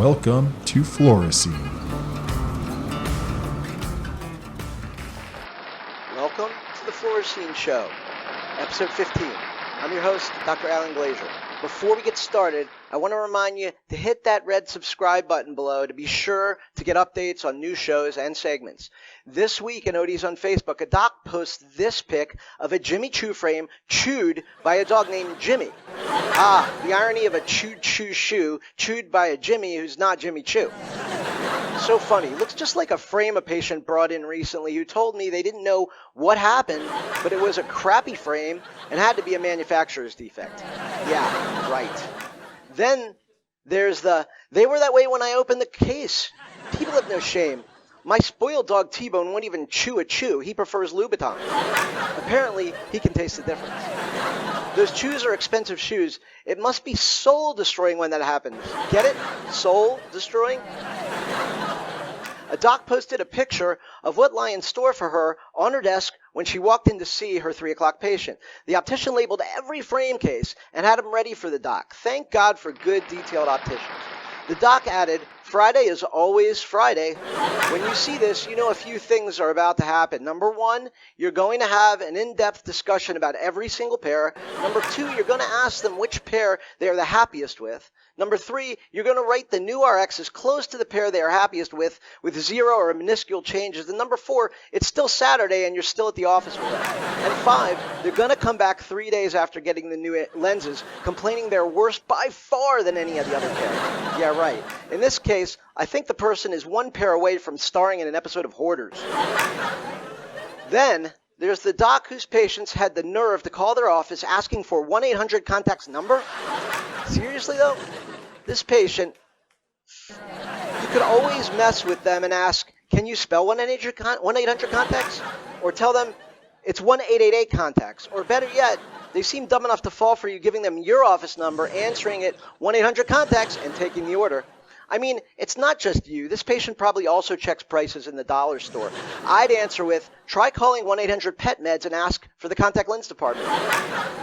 Welcome to Fluorescene. Welcome to the Fluorescene Show, episode 15. I'm your host, Dr. Alan Glazier. Before we get started, I want to remind you to hit that red subscribe button below to be sure to get updates on new shows and segments. This week in Odie's on Facebook, a doc posts this pic of a Jimmy Choo frame chewed by a dog named Jimmy. The irony of a chewed shoe chewed by a Jimmy who's not Jimmy Choo. So funny. Looks just like a frame a patient brought in recently who told me they didn't know what happened, but it was a crappy frame and had to be a manufacturer's defect. Yeah, right. Then there's they were that way when I opened the case. People have no shame. My spoiled dog T-Bone won't even chew a chew. He prefers Louboutin. Apparently, he can taste the difference. Those chews are expensive shoes. It must be soul-destroying when that happens. Get it? Soul-destroying? A doc posted a picture of what lay in store for her on her desk when she walked in to see her 3 o'clock patient. The optician labeled every frame case and had them ready for the doc. Thank God for good, detailed opticians. The doc added, Friday is always Friday. When you see this, you know a few things are about to happen. Number one, you're going to have an in-depth discussion about every single pair. Number two, you're going to ask them which pair they are the happiest with. Number three, you're going to rate the new RX as close to the pair they are happiest with 0 or minuscule changes. And number four, it's still Saturday and you're still at the office with them. And five, they're going to come back 3 days after getting the new lenses, complaining they're worse by far than any of the other pair. Yeah, right. In this case, I think the person is one pair away from starring in an episode of Hoarders. Then there's the doc whose patients had the nerve to call their office asking for 1-800-CONTACTS number. Seriously, though? This patient, you could always mess with them and ask, can you spell 1-800-CONTACTS? Or tell them it's 1-888-CONTACTS. Or better yet, they seem dumb enough to fall for you giving them your office number, answering it 1-800-CONTACTS, and taking the order. I mean, it's not just you. This patient probably also checks prices in the dollar store. I'd answer with, try calling 1-800-PET-MEDS and ask for the contact lens department.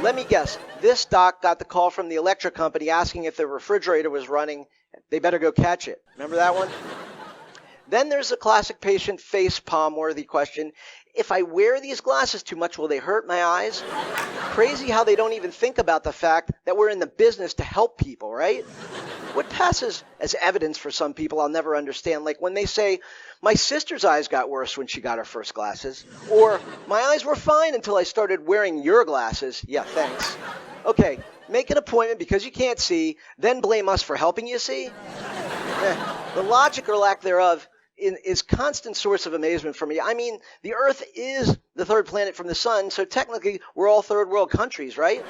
Let me guess, this doc got the call from the electric company asking if the refrigerator was running. They better go catch it. Remember that one? Then there's the classic patient face palm-worthy question. If I wear these glasses too much, will they hurt my eyes? Crazy how they don't even think about the fact that we're in the business to help people, right? What passes as evidence for some people I'll never understand, like when they say, my sister's eyes got worse when she got her first glasses, or my eyes were fine until I started wearing your glasses. Yeah, thanks. Okay, make an appointment because you can't see, then blame us for helping you see? The logic or lack thereof is constant source of amazement for me. I mean, the Earth is the third planet from the sun, so technically we're all third world countries, right?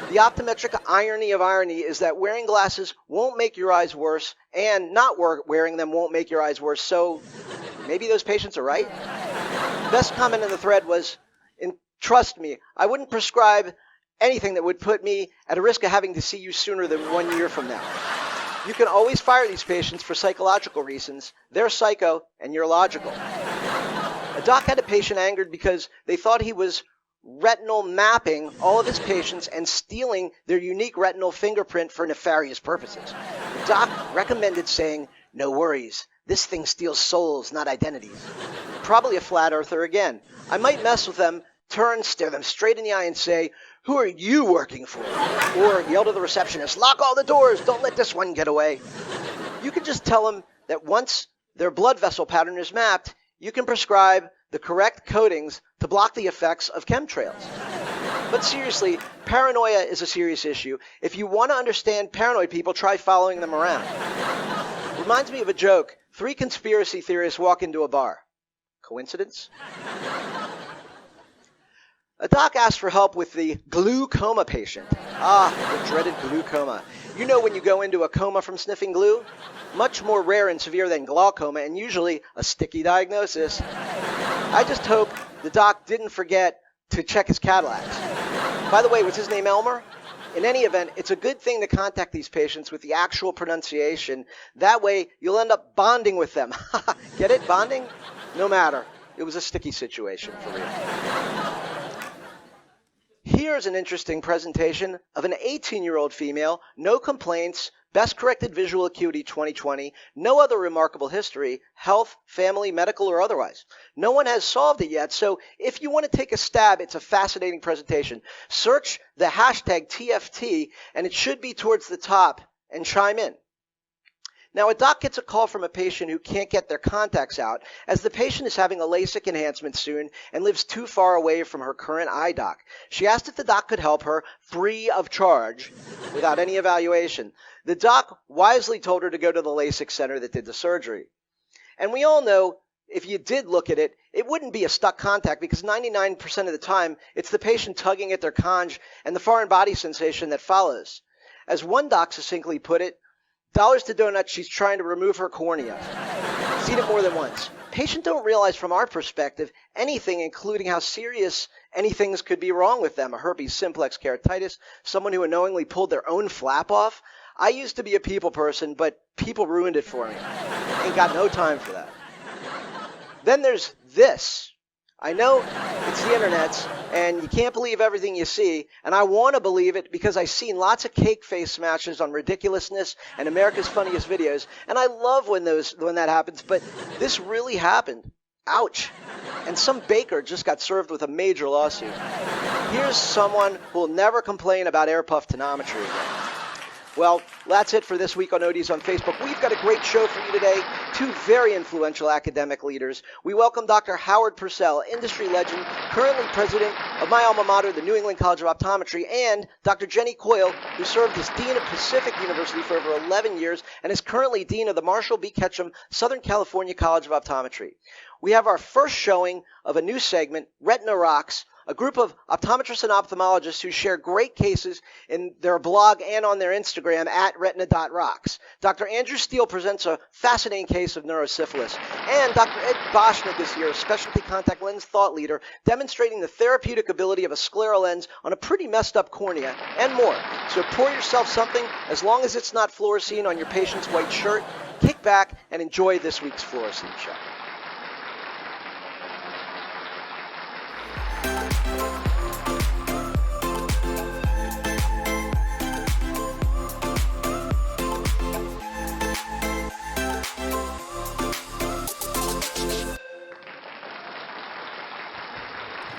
The optometric irony of irony is that wearing glasses won't make your eyes worse, and not wearing them won't make your eyes worse, so maybe those patients are right? Best comment in the thread was, trust me, I wouldn't prescribe anything that would put me at a risk of having to see you sooner than 1 year from now. You can always fire these patients for psychological reasons. They're psycho, and you're logical. A doc had a patient angered because they thought he was retinal mapping all of his patients and stealing their unique retinal fingerprint for nefarious purposes. The doc recommended saying, no worries, this thing steals souls, not identities. Probably a flat earther again. I might mess with them, turn, stare them straight in the eye and say, who are you working for? Or yell to the receptionist, lock all the doors, don't let this one get away. You can just tell them that once their blood vessel pattern is mapped, you can prescribe the correct coatings to block the effects of chemtrails. But seriously, paranoia is a serious issue. If you want to understand paranoid people, try following them around. Reminds me of a joke. 3 conspiracy theorists walk into a bar. Coincidence? A doc asked for help with the glaucoma patient. The dreaded glaucoma. You know when you go into a coma from sniffing glue? Much more rare and severe than glaucoma, and usually a sticky diagnosis. I just hope the doc didn't forget to check his Cadillacs. By the way, was his name Elmer? In any event, it's a good thing to contact these patients with the actual pronunciation. That way, you'll end up bonding with them. Get it? Bonding? No matter. It was a sticky situation for real. Here's an interesting presentation of an 18-year-old female, no complaints, Best corrected visual acuity 2020. No other remarkable history, health, family, medical, or otherwise. No one has solved it yet, so if you want to take a stab, it's a fascinating presentation. Search the hashtag TFT, and it should be towards the top, and chime in. Now, a doc gets a call from a patient who can't get their contacts out, as the patient is having a LASIK enhancement soon and lives too far away from her current eye doc. She asked if the doc could help her free of charge without any evaluation. The doc wisely told her to go to the LASIK center that did the surgery. And we all know, if you did look at it, it wouldn't be a stuck contact because 99% of the time, it's the patient tugging at their conj and the foreign body sensation that follows. As one doc succinctly put it, dollars to donuts, she's trying to remove her cornea. Seen it more than once. Patients don't realize from our perspective anything, including how serious any things could be wrong with them. A herpes simplex keratitis, someone who unknowingly pulled their own flap off. I used to be a people person, but people ruined it for me. Ain't got no time for that. Then there's this. I know it's the internet, and you can't believe everything you see, and I want to believe it because I've seen lots of cake face smashes on ridiculousness and America's Funniest Videos, and I love when that happens, but this really happened. Ouch. And some baker just got served with a major lawsuit. Here's someone who will never complain about air puff tonometry again. Well, that's it for this week on ODs on Facebook. We've got a great show for you today. Two very influential academic leaders. We welcome Dr. Howard Purcell, industry legend, currently president of my alma mater, the New England College of Optometry, and Dr. Jenny Coyle, who served as dean of Pacific University for over 11 years and is currently dean of the Marshall B. Ketchum Southern California College of Optometry. We have our first showing of a new segment, Retina Rocks, a group of optometrists and ophthalmologists who share great cases in their blog and on their Instagram at retina.rocks. Dr. Andrew Steele presents a fascinating case of neurosyphilis. And Dr. Ed Boshnick is here, a specialty contact lens thought leader, demonstrating the therapeutic ability of a scleral lens on a pretty messed up cornea and more. So pour yourself something, as long as it's not fluorescene on your patient's white shirt, kick back and enjoy this week's Fluorescene show.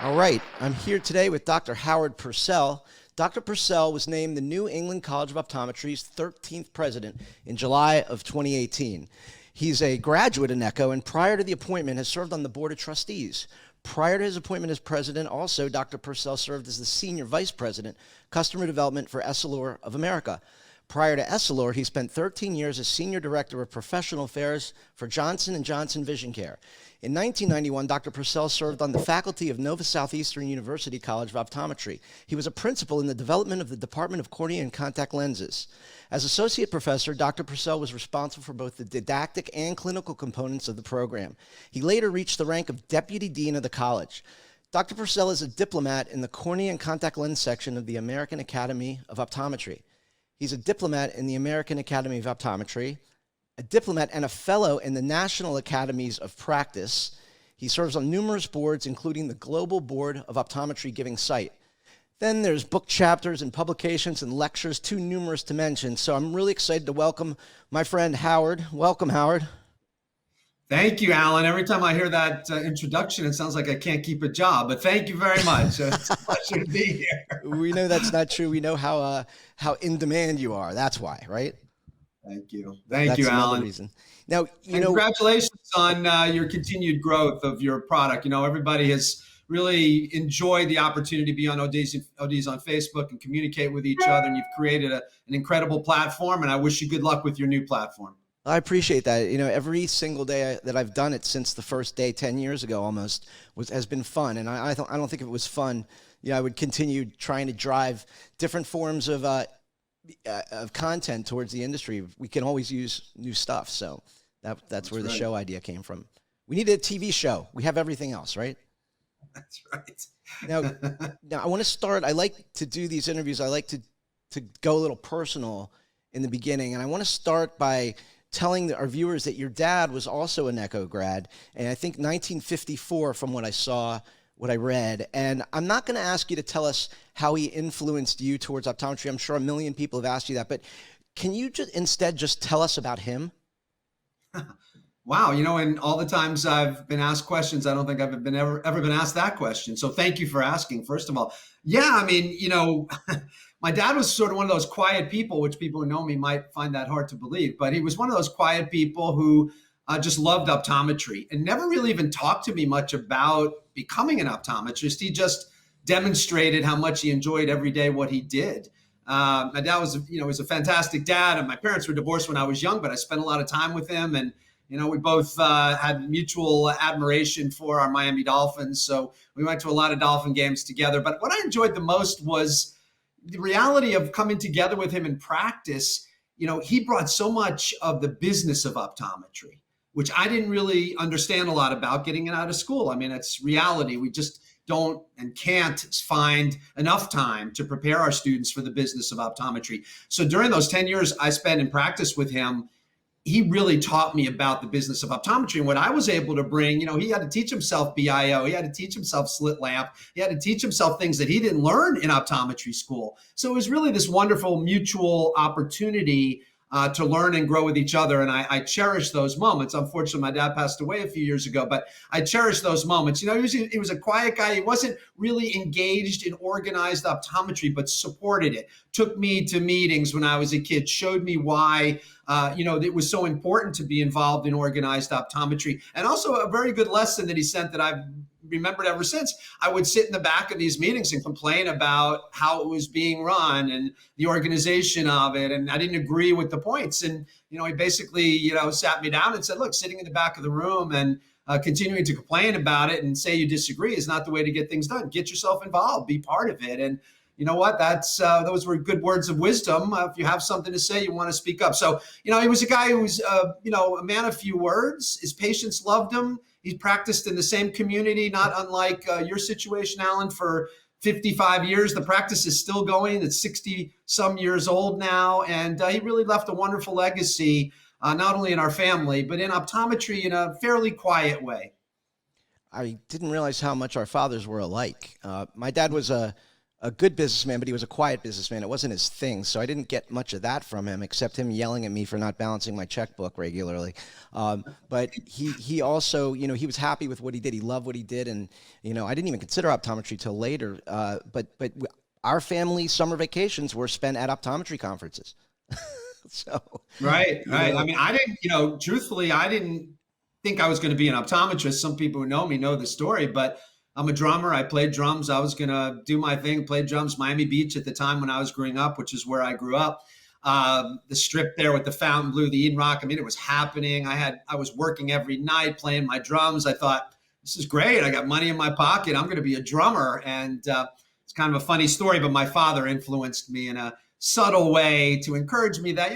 All right, I'm here today with Dr. Howard Purcell. Dr. Purcell was named the New England College of Optometry's 13th president in July of 2018. He's a graduate in ECHO, and prior to the appointment has served on the board of trustees. Prior to his appointment as president, also, Dr. Purcell served as the senior vice president, customer development for Essilor of America. Prior to Essilor, he spent 13 years as senior director of professional affairs for Johnson & Johnson Vision Care. In 1991, Dr. Purcell served on the faculty of Nova Southeastern University College of Optometry. He was a principal in the development of the Department of Cornea and Contact Lenses. As associate professor, Dr. Purcell was responsible for both the didactic and clinical components of the program. He later reached the rank of deputy dean of the college. Dr. Purcell is a diplomat in the Cornea and Contact Lens section of the American Academy of Optometry. He's a diplomat in the American Academy of Optometry, a diplomat and a fellow in the National Academies of Practice. He serves on numerous boards, including the Global Board of Optometry Giving Sight. Then there's book chapters and publications and lectures, too numerous to mention. So I'm really excited to welcome my friend Howard. Welcome, Howard. Thank you, Alan. Every time I hear that introduction, it sounds like I can't keep a job, but thank you very much. It's a pleasure to be here. We know that's not true. We know how in demand you are. That's why, right? Thank you. Thank you, Alan. Reason. Now, congratulations on your continued growth of your product. You know, everybody has really enjoyed the opportunity to be on ODs on Facebook and communicate with each other, and you've created an incredible platform, and I wish you good luck with your new platform. I appreciate that. You know, every single day that I've done it since the first day 10 years ago almost has been fun, and I don't think if it was fun, I would continue trying to drive different forms of content towards the industry. We can always use new stuff, so that's where the show idea came from. We need a TV show. We have everything else, right? That's right. Now I want to start. I like to do these interviews. I like to go a little personal in the beginning, and I want to start by telling our viewers that your dad was also an ECHO grad, and I think 1954 from what I saw, what I read. And I'm not going to ask you to tell us how he influenced you towards optometry. I'm sure a million people have asked you that, but Can you instead just tell us about him? Wow, and all the times I've been asked questions, I don't think I've been ever been asked that question. So thank you for asking, first of all. Yeah, I mean, my dad was sort of one of those quiet people, which people who know me might find that hard to believe, but he was one of those quiet people who just loved optometry and never really even talked to me much about becoming an optometrist. He just demonstrated how much he enjoyed every day what he did. My dad was a fantastic dad, and my parents were divorced when I was young, but I spent a lot of time with him, and we both had mutual admiration for our Miami Dolphins. So we went to a lot of Dolphin games together. But what I enjoyed the most was the reality of coming together with him in practice. He brought so much of the business of optometry, which I didn't really understand a lot about getting it out of school. I mean, it's reality. We just don't and can't find enough time to prepare our students for the business of optometry. So during those 10 years I spent in practice with him, he really taught me about the business of optometry and what I was able to bring. He had to teach himself BIO. He had to teach himself slit lamp. He had to teach himself things that he didn't learn in optometry school. So it was really this wonderful mutual opportunity to learn and grow with each other. And I cherish those moments. Unfortunately, my dad passed away a few years ago, but I cherish those moments. He was a quiet guy. He wasn't really engaged in organized optometry, but supported it, took me to meetings when I was a kid, showed me why it was so important to be involved in organized optometry. And also a very good lesson that he sent that I've remembered ever since. I would sit in the back of these meetings and complain about how it was being run and the organization of it. And I didn't agree with the points. And, he basically, sat me down and said, look, sitting in the back of the room and continuing to complain about it and say you disagree is not the way to get things done. Get yourself involved, be part of it. And you know what? Those were good words of wisdom. If you have something to say, you want to speak up. So, he was a guy who was, a man of few words. His patients loved him. He practiced in the same community, not unlike your situation, Alan, for 55 years. The practice is still going. It's 60 some years old now. And he really left a wonderful legacy, not only in our family, but in optometry in a fairly quiet way. I didn't realize how much our fathers were alike. My dad was a good businessman, but he was a quiet businessman. It wasn't his thing, so I didn't get much of that from him, except him yelling at me for not balancing my checkbook regularly. But he also, he was happy with what he did. He loved what he did, and I didn't even consider optometry till later. But our family summer vacations were spent at optometry conferences. So right. I mean, I didn't, truthfully, I didn't think I was going to be an optometrist. Some people who know me know the story, but I'm a drummer. I played drums. I was going to do my thing, play drums, Miami Beach at the time when I was growing up, which is where I grew up. The strip there with the fountain blue, the Eden Rock. I mean, it was happening. I was working every night playing my drums. I thought, this is great. I got money in my pocket. I'm going to be a drummer. And it's kind of a funny story, but my father influenced me in a subtle way to encourage me that,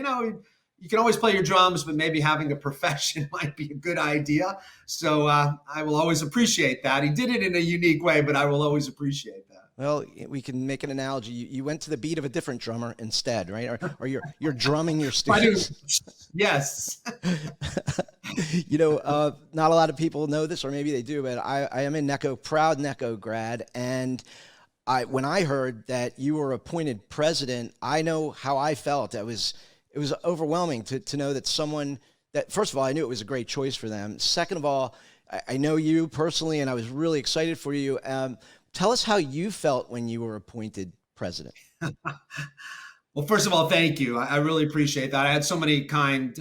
you can always play your drums, but maybe having a profession might be a good idea. So I will always appreciate that. He did it in a unique way, but I will always appreciate that. Well, we can make an analogy. You went to the beat of a different drummer instead, right? Or you're drumming your students. Yes. Not a lot of people know this, or maybe they do, but I am a NECO, proud NECO grad, and when I heard that you were appointed president, I know how I felt. It was overwhelming to know that someone that, first of all, I knew it was a great choice for them. Second of all, I know you personally, and I was really excited for you. Tell us how you felt when you were appointed president. Well, first of all, thank you. I really appreciate that. I had so many kind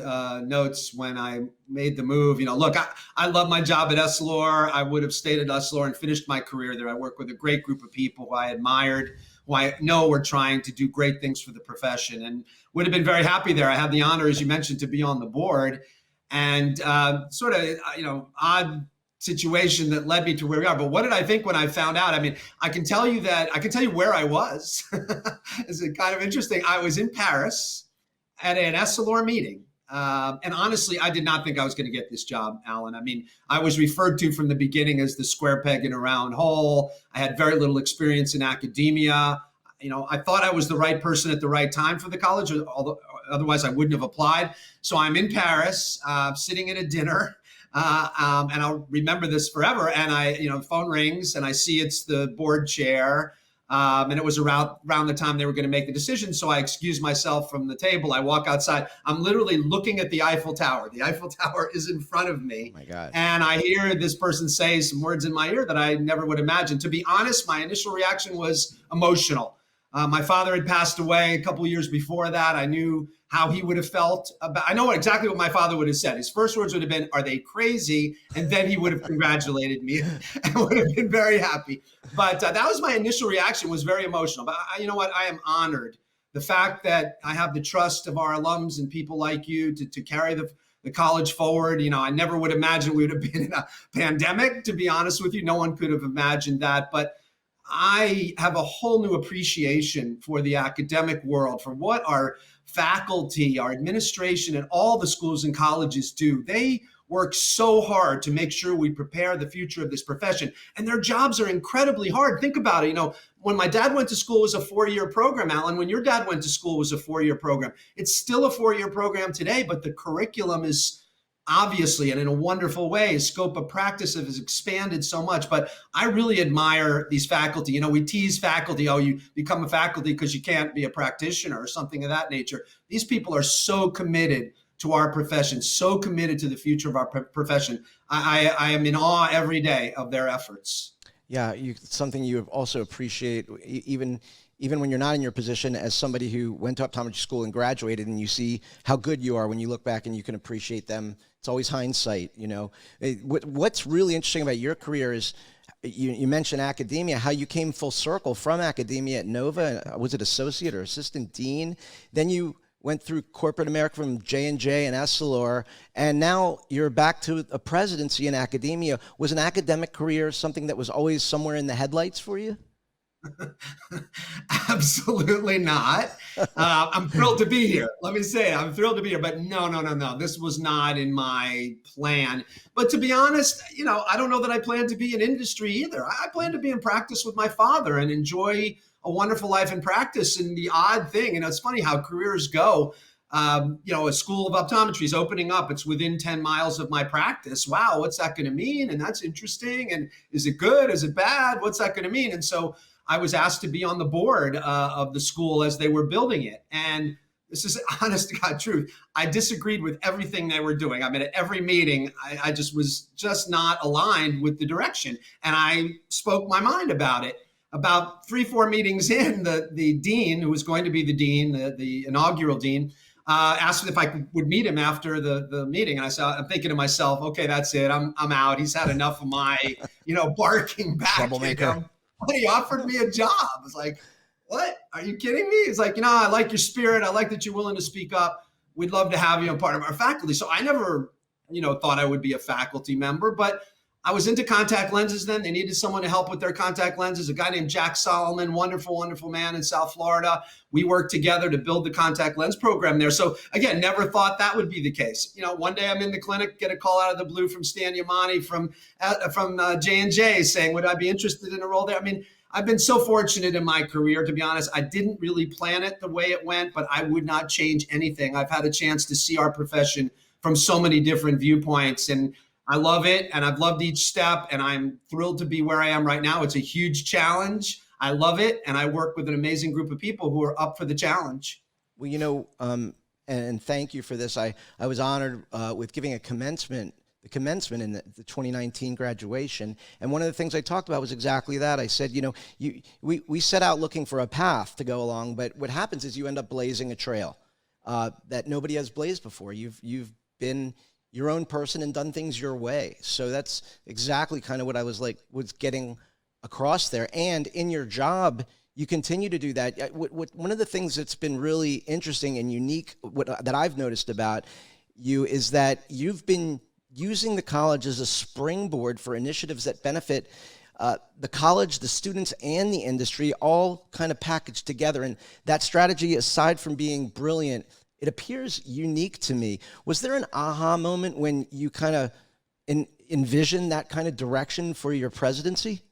notes when I made the move. Look, I love my job at Essilor. I would have stayed at Essilor and finished my career there. I work with a great group of people who I admired, who I know were trying to do great things for the profession, and would have been very happy there. I had the honor, as you mentioned, to be on the board, and sort of, odd situation that led me to where we are. But what did I think when I found out? I mean, I can tell you where I was. It's kind of interesting. I was in Paris at an Essilor meeting. And honestly, I did not think I was going to get this job, Alan. I mean, I was referred to from the beginning as the square peg in a round hole. I had very little experience in academia. I thought I was the right person at the right time for the college, although otherwise I wouldn't have applied. So I'm in Paris, sitting at a dinner. And I'll remember this forever. And the phone rings and I see it's the board chair. And it was around the time they were going to make the decision. So I excused myself from the table. I walk outside. I'm literally looking at the Eiffel Tower. The Eiffel Tower is in front of me. Oh my God. And I hear this person say some words in my ear that I never would imagine. To be honest, my initial reaction was emotional. My father had passed away a couple of years before that. I knew how he would have felt about, I know exactly what my father would have said. His first words would have been, "Are they crazy?" And then he would have congratulated me and would have been very happy. But that was my initial reaction, was very emotional. But you know what? I am honored. The fact that I have the trust of our alums and people like you to carry the college forward. You know, I never would imagine we would have been in a pandemic, to be honest with you. No one could have imagined that. But I have a whole new appreciation for the academic world, for what our faculty, our administration, and all the schools and colleges do. They work so hard to make sure we prepare the future of this profession. And their jobs are incredibly hard. Think about it. You know, when my dad went to school, it was a 4-year program, Alan. When your dad went to school, it was a 4-year program. It's still a 4-year program today, but the curriculum is obviously, and in a wonderful way, his scope of practice has expanded so much. But I really admire these faculty. You know, we tease faculty, oh, you become a faculty because you can't be a practitioner or something of that nature. These people are so committed to our profession, so committed to the future of our profession. I am in awe every day of their efforts. Yeah, something you also appreciate, even when you're not in your position, as somebody who went to optometry school and graduated, and you see how good you are when you look back and you can appreciate them. It's always hindsight, you know. What's really interesting about your career is you mentioned academia, how you came full circle from academia at Nova. Was it associate or assistant dean? Then you went through corporate America from J&J and Essilor, and now you're back to a presidency in academia. Was an academic career something that was always somewhere in the headlights for you? Absolutely not. I'm thrilled to be here. Let me say, I'm thrilled to be here, but no. This was not in my plan. But to be honest, you know, I don't know that I plan to be in industry either. I plan to be in practice with my father and enjoy a wonderful life in practice. And the odd thing, you know, it's funny how careers go. You know, a school of optometry is opening up. It's within 10 miles of my practice. Wow, what's that going to mean? And that's interesting. And is it good? Is it bad? What's that going to mean? And so I was asked to be on the board of the school as they were building it. And this is honest to God truth. I disagreed with everything they were doing. I mean, at every meeting, I just was not aligned with the direction. And I spoke my mind about it. About 3-4 meetings in, the dean, who was going to be the dean, the inaugural dean, asked me if I would meet him after the meeting. And I said, I'm thinking to myself, okay, that's it. I'm out. He's had enough of my, you know, barking back. Troublemaker. But he offered me a job. I was like, what? Are you kidding me? He's like, you know, I like your spirit. I like that you're willing to speak up. We'd love to have you a part of our faculty. So I never, you know, thought I would be a faculty member, but I was into contact lenses then. They needed someone to help with their contact lenses. A guy named Jack Solomon, wonderful man in South Florida. We worked together to build the contact lens program there. So again, never thought that would be the case. You know, one day I'm in the clinic, get a call out of the blue from Stan Yamani from J&J saying, would I be interested in a role there? I mean, I've been so fortunate in my career, to be honest. I didn't really plan it the way it went, but I would not change anything. I've had a chance to see our profession from so many different viewpoints, and I love it, and I've loved each step, and I'm thrilled to be where I am right now. It's a huge challenge. I love it, and I work with an amazing group of people who are up for the challenge. Well, you know, and thank you for this. I was honored with giving the commencement in the 2019 graduation, and one of the things I talked about was exactly that. I said, you know, we set out looking for a path to go along, but what happens is you end up blazing a trail that nobody has blazed before. You've been your own person and done things your way. So that's exactly kind of what I was getting across there. And in your job, you continue to do that. One of the things that's been really interesting and unique that I've noticed about you is that you've been using the college as a springboard for initiatives that benefit the college, the students, and the industry, all kind of packaged together. And that strategy, aside from being brilliant, it appears unique to me. Was there an aha moment when you kind of envisioned that kind of direction for your presidency?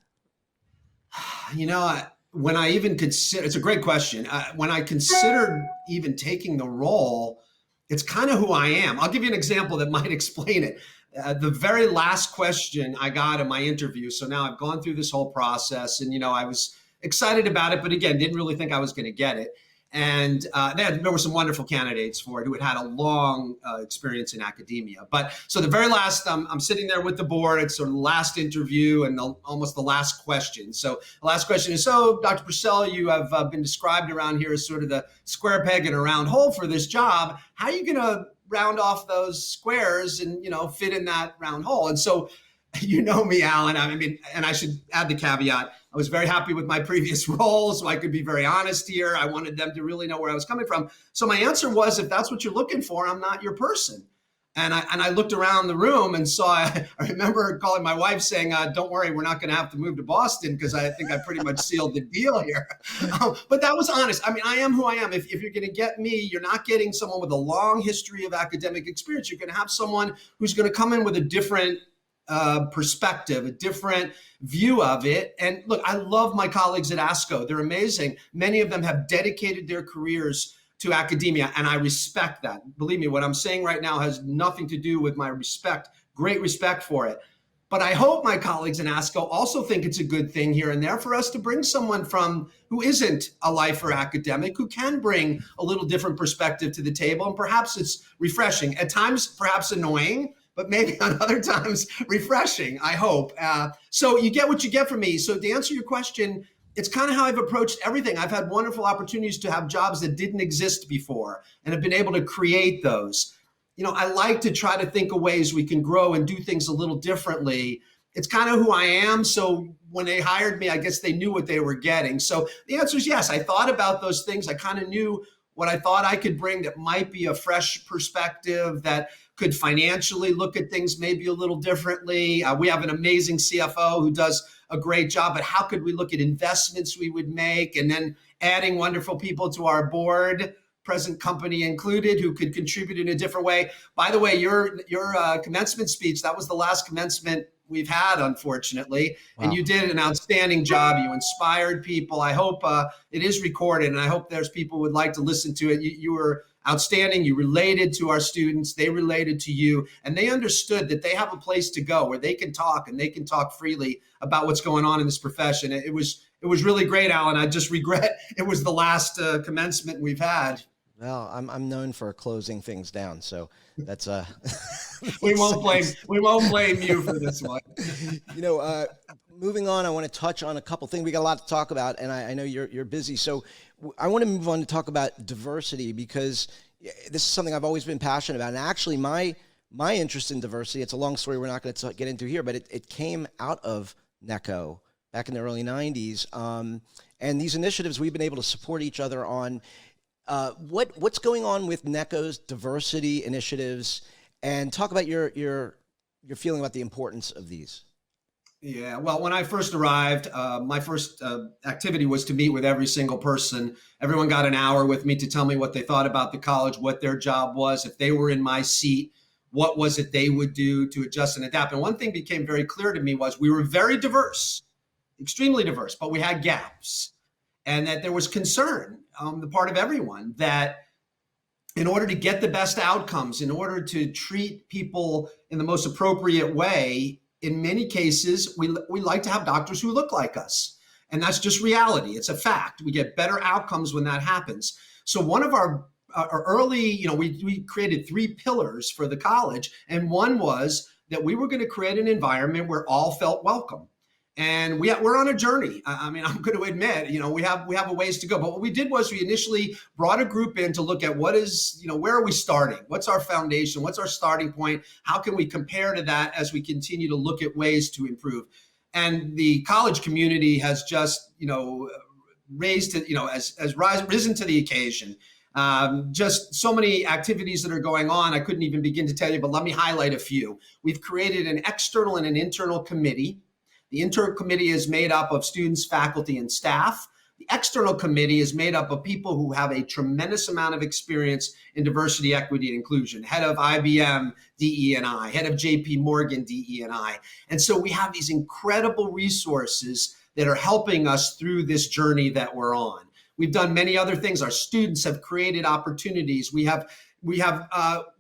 You know, when I even consider, it's a great question. When I considered even taking the role, it's kind of who I am. I'll give you an example that might explain it. The very last question I got in my interview. So now I've gone through this whole process, and, you know, I was excited about it, but again, didn't really think I was going to get it. And there were some wonderful candidates for it who had a long experience in academia. But so the very last, I'm sitting there with the board. It's sort of the last interview and almost the last question. So the last question is, so Dr. Purcell, you have been described around here as sort of the square peg in a round hole for this job. How are you going to round off those squares and, fit in that round hole? And so, you know me, Alan, I mean, and I should add the caveat, I was very happy with my previous role, so I could be very honest here. I wanted them to really know where I was coming from. So my answer was, if that's what you're looking for, I'm not your person. And I looked around the room and saw, I remember calling my wife saying, don't worry, we're not going to have to move to Boston because I think I pretty much sealed the deal here. But that was honest. I mean, I am who I am. If you're going to get me, you're not getting someone with a long history of academic experience. You're going to have someone who's going to come in with a different perspective, a different view of it. And look, I love my colleagues at ASCO. They're amazing. Many of them have dedicated their careers to academia, and I respect that. Believe me, what I'm saying right now has nothing to do with my respect, great respect for it. But I hope my colleagues in ASCO also think it's a good thing here and there for us to bring someone from who isn't a lifer academic, who can bring a little different perspective to the table. And perhaps it's refreshing, at times perhaps annoying, but maybe on other times refreshing, I hope. So you get what you get from me. So to answer your question, it's kind of how I've approached everything. I've had wonderful opportunities to have jobs that didn't exist before and have been able to create those. I like to try to think of ways we can grow and do things a little differently. It's kind of who I am. So when they hired me, I guess they knew what they were getting. So the answer is yes. I thought about those things. I kind of knew what I thought I could bring that might be a fresh perspective, that could financially look at things maybe a little differently. We have an amazing CFO who does a great job, but how could we look at investments we would make, and then adding wonderful people to our board, present company included, who could contribute in a different way. By the way, your commencement speech, that was the last commencement we've had, unfortunately. Wow. And you did an outstanding job. You inspired people. I hope it is recorded, and I hope there's people who would like to listen to it. You were outstanding. You related to our students. They related to you, and they understood that they have a place to go where they can talk, and they can talk freely about what's going on in this profession. It was really great, Alan. I just regret it was the last commencement we've had. Well, I'm known for closing things down, so that's we won't blame you for this one. Moving on, I want to touch on a couple things. We got a lot to talk about, and I know you're busy, so I want to move on to talk about diversity, because this is something I've always been passionate about. And actually, my interest in diversity, it's a long story we're not going to get into here, but it came out of NECO back in the early 90s. And these initiatives, we've been able to support each other on. What's going on with NECO's diversity initiatives, and talk about your feeling about the importance of these. Yeah, well, when I first arrived, my first activity was to meet with every single person. Everyone got an hour with me to tell me what they thought about the college, what their job was. If they were in my seat, what was it they would do to adjust and adapt? And one thing became very clear to me was we were very diverse, extremely diverse, but we had gaps. And that there was concern on the part of everyone that in order to get the best outcomes, in order to treat people in the most appropriate way, in many cases, we like to have doctors who look like us. And that's just reality. It's a fact. We get better outcomes when that happens. So one of our early, we created 3 pillars for the college. And one was that we were going to create an environment where all felt welcome. And we're on a journey. I mean, I'm going to admit, we have a ways to go. But what we did was we initially brought a group in to look at what is, where are we starting? What's our foundation? What's our starting point? How can we compare to that as we continue to look at ways to improve? And the college community has just, risen to the occasion. Just so many activities that are going on. I couldn't even begin to tell you, but let me highlight a few. We've created an external and an internal committee. The internal committee is made up of students, faculty, and staff. The external committee is made up of people who have a tremendous amount of experience in diversity, equity, and inclusion. Head of IBM, DE&I, head of JP Morgan, DE&I. And so we have these incredible resources that are helping us through this journey that we're on. We've done many other things. Our students have created opportunities. We have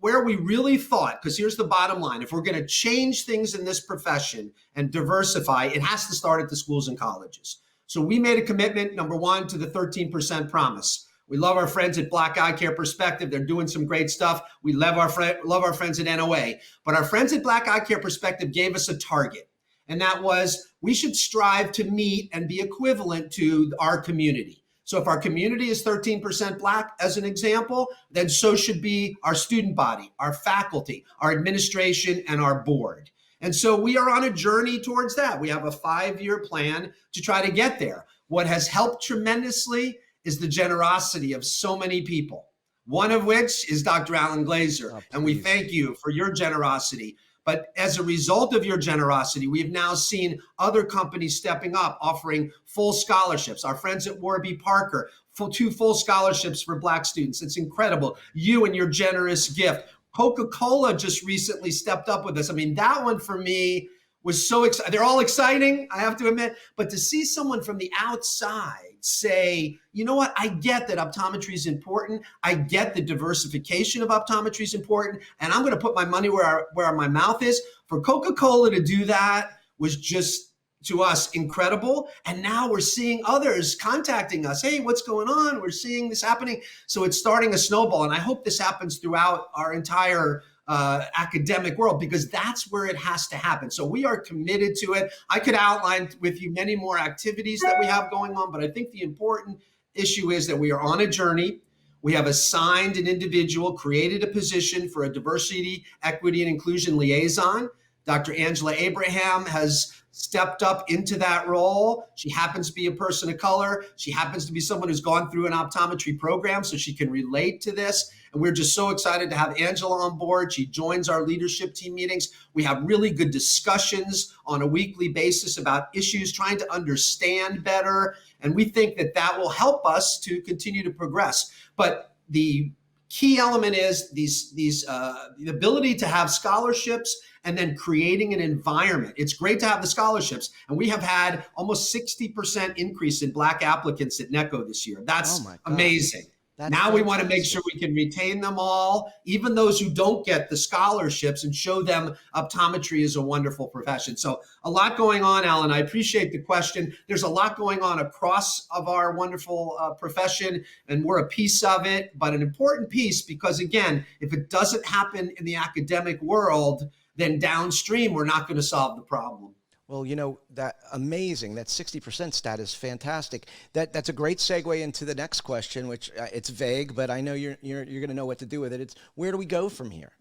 where we really thought, because here's the bottom line, if we're going to change things in this profession and diversify, it has to start at the schools and colleges. So we made a commitment, number one, to the 13% promise. We love our friends at Black Eye Care Perspective. They're doing some great stuff. We love our friends at NOA. But our friends at Black Eye Care Perspective gave us a target. And that was, we should strive to meet and be equivalent to our community. So if our community is 13% Black, as an example, then so should be our student body, our faculty, our administration, and our board. And so we are on a journey towards that. We have a 5-year plan to try to get there. What has helped tremendously is the generosity of so many people, one of which is Dr. Alan Glazier. And we thank you for your generosity. But as a result of your generosity, we've now seen other companies stepping up, offering full scholarships. Our friends at Warby Parker, 2 full scholarships for Black students. It's incredible. You and your generous gift. Coca-Cola just recently stepped up with us. I mean, that one for me was so exciting. They're all exciting, I have to admit, but to see someone from the outside say, you know what, I get that optometry is important. I get the diversification of optometry is important, and I'm going to put my money where my mouth is. For Coca-Cola to do that was just, to us, incredible. And now we're seeing others contacting us. Hey, what's going on? We're seeing this happening. So it's starting a snowball. And I hope this happens throughout our entire academic world, because that's where it has to happen. So we are committed to it. I could outline with you many more activities that we have going on, but I think the important issue is that we are on a journey. We have assigned an individual, created a position for a diversity, equity, and inclusion liaison. Dr. Angela Abraham has stepped up into that role. She happens to be a person of color. She happens to be someone who's gone through an optometry program, so she can relate to this. And we're just so excited to have Angela on board. She joins our leadership team meetings. We have really good discussions on a weekly basis about issues, trying to understand better. And we think that that will help us to continue to progress. But the key element is the ability to have scholarships and then creating an environment. It's great to have the scholarships. And we have had almost 60% increase in Black applicants at NECO this year. That's amazing. Now we want to make sure we can retain them all, even those who don't get the scholarships, and show them optometry is a wonderful profession. So a lot going on, Alan. I appreciate the question. There's a lot going on across of our wonderful profession, and we're a piece of it, but an important piece, because again, if it doesn't happen in the academic world, then downstream, we're not going to solve the problem. Well, you know, that amazing, that 60% stat is fantastic. That's a great segue into the next question, which it's vague, but I know you're going to know what to do with it. It's, where do we go from here?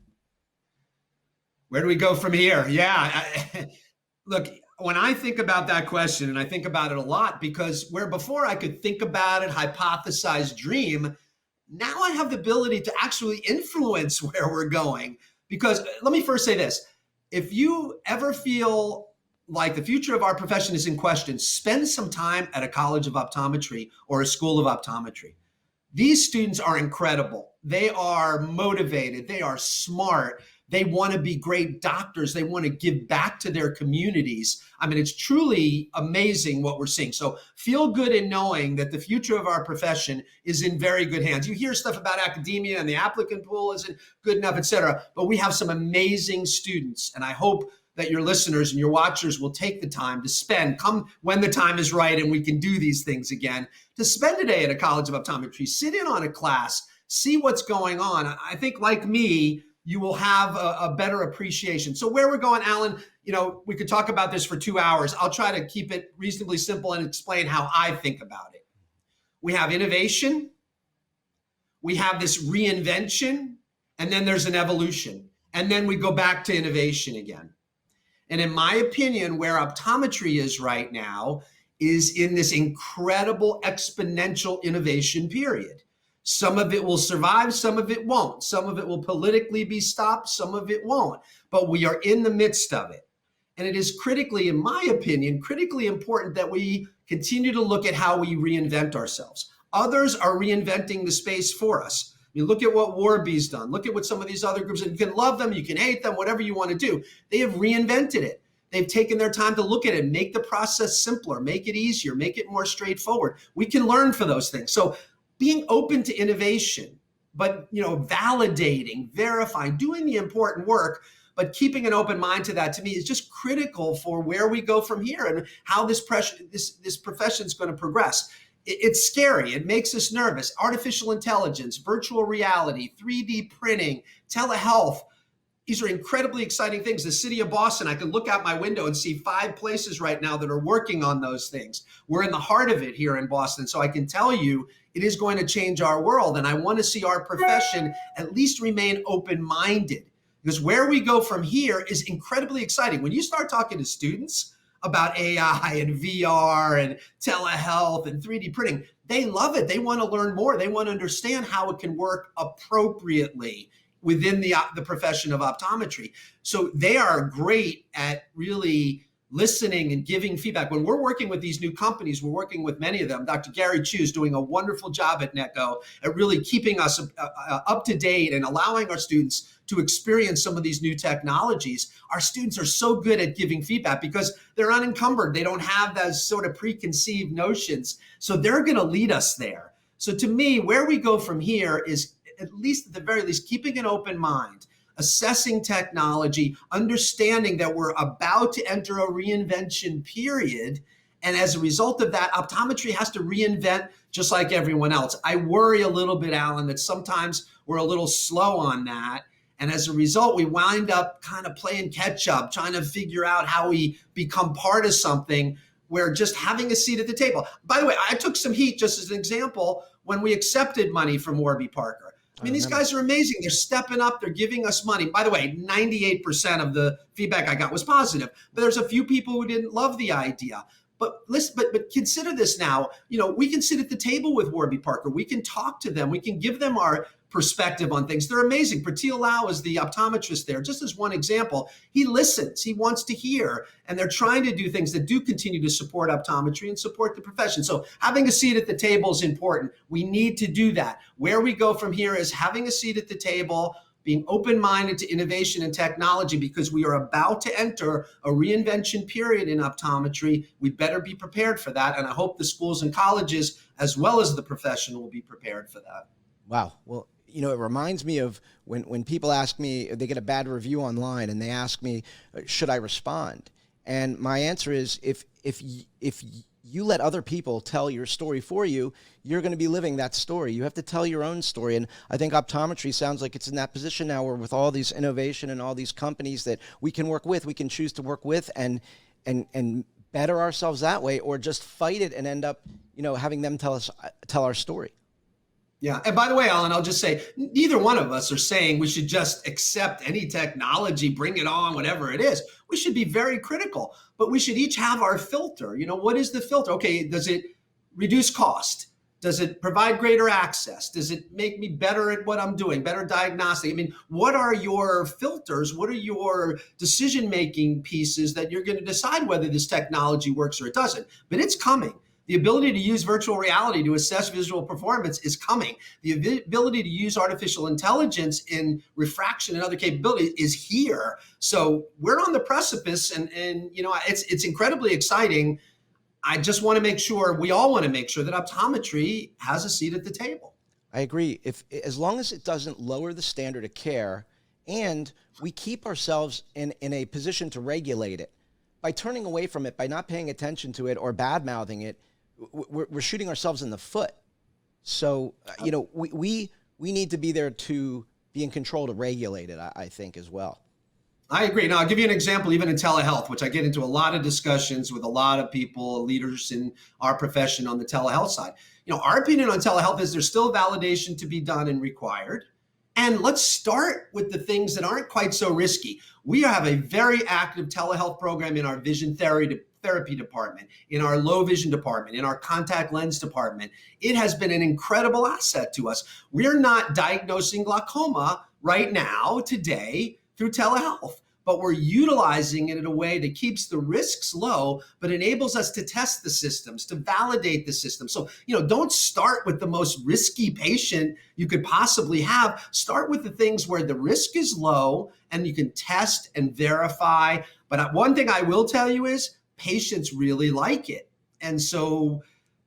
Where do we go from here? Yeah. Look, when I think about that question, and I think about it a lot, because where before I could think about it, hypothesize, dream, now I have the ability to actually influence where we're going. Because let me first say this, if you ever feel like the future of our profession is in question, spend some time at a college of optometry or a school of optometry. These students are incredible. They are motivated. They are smart. They want to be great doctors. They want to give back to their communities. I mean, it's truly amazing what we're seeing. So feel good in knowing that the future of our profession is in very good hands. You hear stuff about academia and the applicant pool isn't good enough, et cetera, but we have some amazing students. And I hope that your listeners and your watchers will take the time to spend, come when the time is right and we can do these things again, to spend a day at a college of optometry, sit in on a class, see what's going on. I think, like me, you will have a better appreciation. So where we're going, Alan, you know, we could talk about this for 2 hours. I'll try to keep it reasonably simple and explain how I think about it. We have innovation, we have this reinvention, and then there's an evolution. And then we go back to innovation again. And in my opinion, where optometry is right now is in this incredible exponential innovation period. Some of it will survive, some of it won't. Some of it will politically be stopped, some of it won't. But we are in the midst of it. And it is critically, in my opinion, critically important that we continue to look at how we reinvent ourselves. Others are reinventing the space for us. I mean, look at what Warby's done. Look at what some of these other groups, and you can love them, you can hate them, whatever you want to do. They have reinvented it. They've taken their time to look at it, make the process simpler, make it easier, make it more straightforward. We can learn for those things. So being open to innovation, but, you know, validating, verifying, doing the important work. but keeping an open mind to that, to me, is just critical for where we go from here and how this profession is going to progress. It's scary. It makes us nervous. Artificial intelligence, virtual reality, 3D printing, telehealth. These are incredibly exciting things. The city of Boston, I can look out my window and see 5 places right now that are working on those things. We're in the heart of it here in Boston. So I can tell you it is going to change our world. And I want to see our profession at least remain open-minded, because where we go from here is incredibly exciting. When you start talking to students about AI and VR and telehealth and 3D printing, they love it. They want to learn more. They want to understand how it can work appropriately within the profession of optometry. So they are great at really listening and giving feedback. When we're working with these new companies, we're working with many of them. Dr. Gary Chu is doing a wonderful job at NECO at really keeping us up to date and allowing our students to experience some of these new technologies. Our students are so good at giving feedback because they're unencumbered. They don't have those sort of preconceived notions. So they're going to lead us there. So to me, where we go from here is, at least at the very least, keeping an open mind, assessing technology, understanding that we're about to enter a reinvention period. And as a result of that, optometry has to reinvent just like everyone else. I worry a little bit, Alan, that sometimes we're a little slow on that. And as a result, we wind up kind of playing catch up, trying to figure out how we become part of something where just having a seat at the table. By the way, I took some heat just as an example when we accepted money from Warby Parker. I mean, these guys are amazing. They're stepping up. They're giving us money. By the way, 98% of the feedback I got was positive, but there's a few people who didn't love the idea. But listen, but consider this now. You know, we can sit at the table with Warby Parker. We can talk to them. We can give them our perspective on things. They're amazing. Purcell Lau is the optometrist there. Just as one example, he listens. He wants to hear, and they're trying to do things that do continue to support optometry and support the profession. So having a seat at the table is important. We need to do that. Where we go from here is having a seat at the table, being open-minded to innovation and technology, because we are about to enter a reinvention period in optometry. We better be prepared for that. And I hope the schools and colleges, as well as the profession, will be prepared for that. Wow. Well, you know, it reminds me of when people ask me, they get a bad review online and they ask me, should I respond? And my answer is, if you let other people tell your story for you, you're going to be living that story. You have to tell your own story. And I think optometry sounds like it's in that position now where with all these innovation and all these companies that we can work with, we can choose to work with and better ourselves that way, or just fight it and end up, you know, having them tell our story. Yeah. And by the way, Alan, I'll just say, neither one of us are saying we should just accept any technology, bring it on, whatever it is. We should be very critical, but we should each have our filter. You know, what is the filter? Okay, does it reduce cost? Does it provide greater access? Does it make me better at what I'm doing, better diagnostic? I mean, what are your filters? What are your decision-making pieces that you're going to decide whether this technology works or it doesn't? But it's coming. The ability to use virtual reality to assess visual performance is coming. The ability to use artificial intelligence in refraction and other capabilities is here. So we're on the precipice, and you know, it's incredibly exciting. I just want to make sure, we all want to make sure that optometry has a seat at the table. I agree. As long as it doesn't lower the standard of care and we keep ourselves in a position to regulate it, by turning away from it, by not paying attention to it or bad-mouthing it, we're shooting ourselves in the foot. So, you know, we need to be there to be in control to regulate it, I think, as well. I agree. Now, I'll give you an example, even in telehealth, which I get into a lot of discussions with a lot of people, leaders in our profession on the telehealth side. You know, our opinion on telehealth is there's still validation to be done and required. And let's start with the things that aren't quite so risky. We have a very active telehealth program in our vision therapy department, in our low vision department, in our contact lens department. It has been an incredible asset to us. We're not diagnosing glaucoma right now, today, through telehealth, but we're utilizing it in a way that keeps the risks low, but enables us to test the systems, to validate the system. So, you know, don't start with the most risky patient you could possibly have. Start with the things where the risk is low and you can test and verify. But one thing I will tell you is patients really like it. And so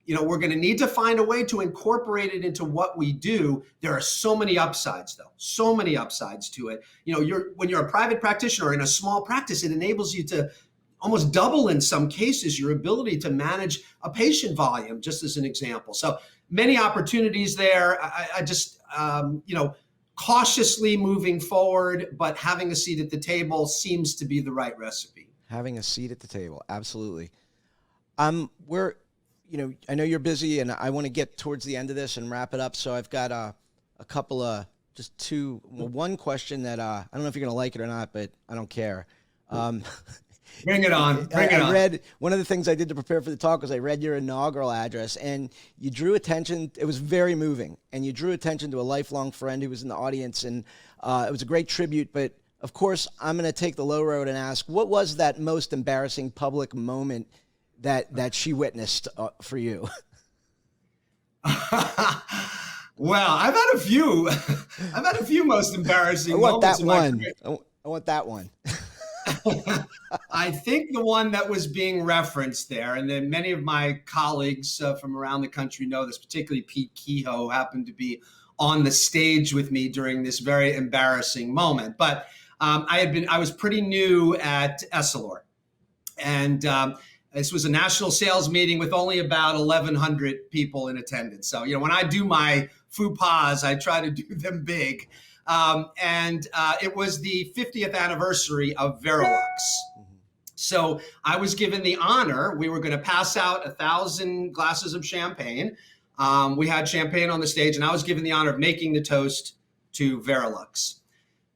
we're going to need to find a way to incorporate it into what we do. There are so many upsides, though, so many upsides to it. When you're a private practitioner or in a small practice, it enables you to almost double in some cases your ability to manage a patient volume, just as an example. So many opportunities there. I just, cautiously moving forward, but having a seat at the table seems to be the right recipe. Having a seat at the table. Absolutely. I know you're busy, and I want to get towards the end of this and wrap it up. So I've got a couple of one question that I don't know if you're going to like it or not, but I don't care. Bring it on. I read one of the things I did to prepare for the talk was I read your inaugural address, and you drew attention. It was very moving, and you drew attention to a lifelong friend who was in the audience, and it was a great tribute. But of course, I'm going to take the low road and ask, what was that most embarrassing public moment that she witnessed for you? Well, I've had a few. I've had a few most embarrassing moments. I want that one. I think the one that was being referenced there, and then many of my colleagues from around the country know this, particularly Pete Kehoe happened to be on the stage with me during this very embarrassing moment. But I was pretty new at Essilor, and this was a national sales meeting with only about 1,100 people in attendance. So, when I do my faux pas, I try to do them big. And it was the 50th anniversary of Verilux. So I was given the honor. We were going to pass out 1,000 glasses of champagne. We had champagne on the stage, and I was given the honor of making the toast to Verilux.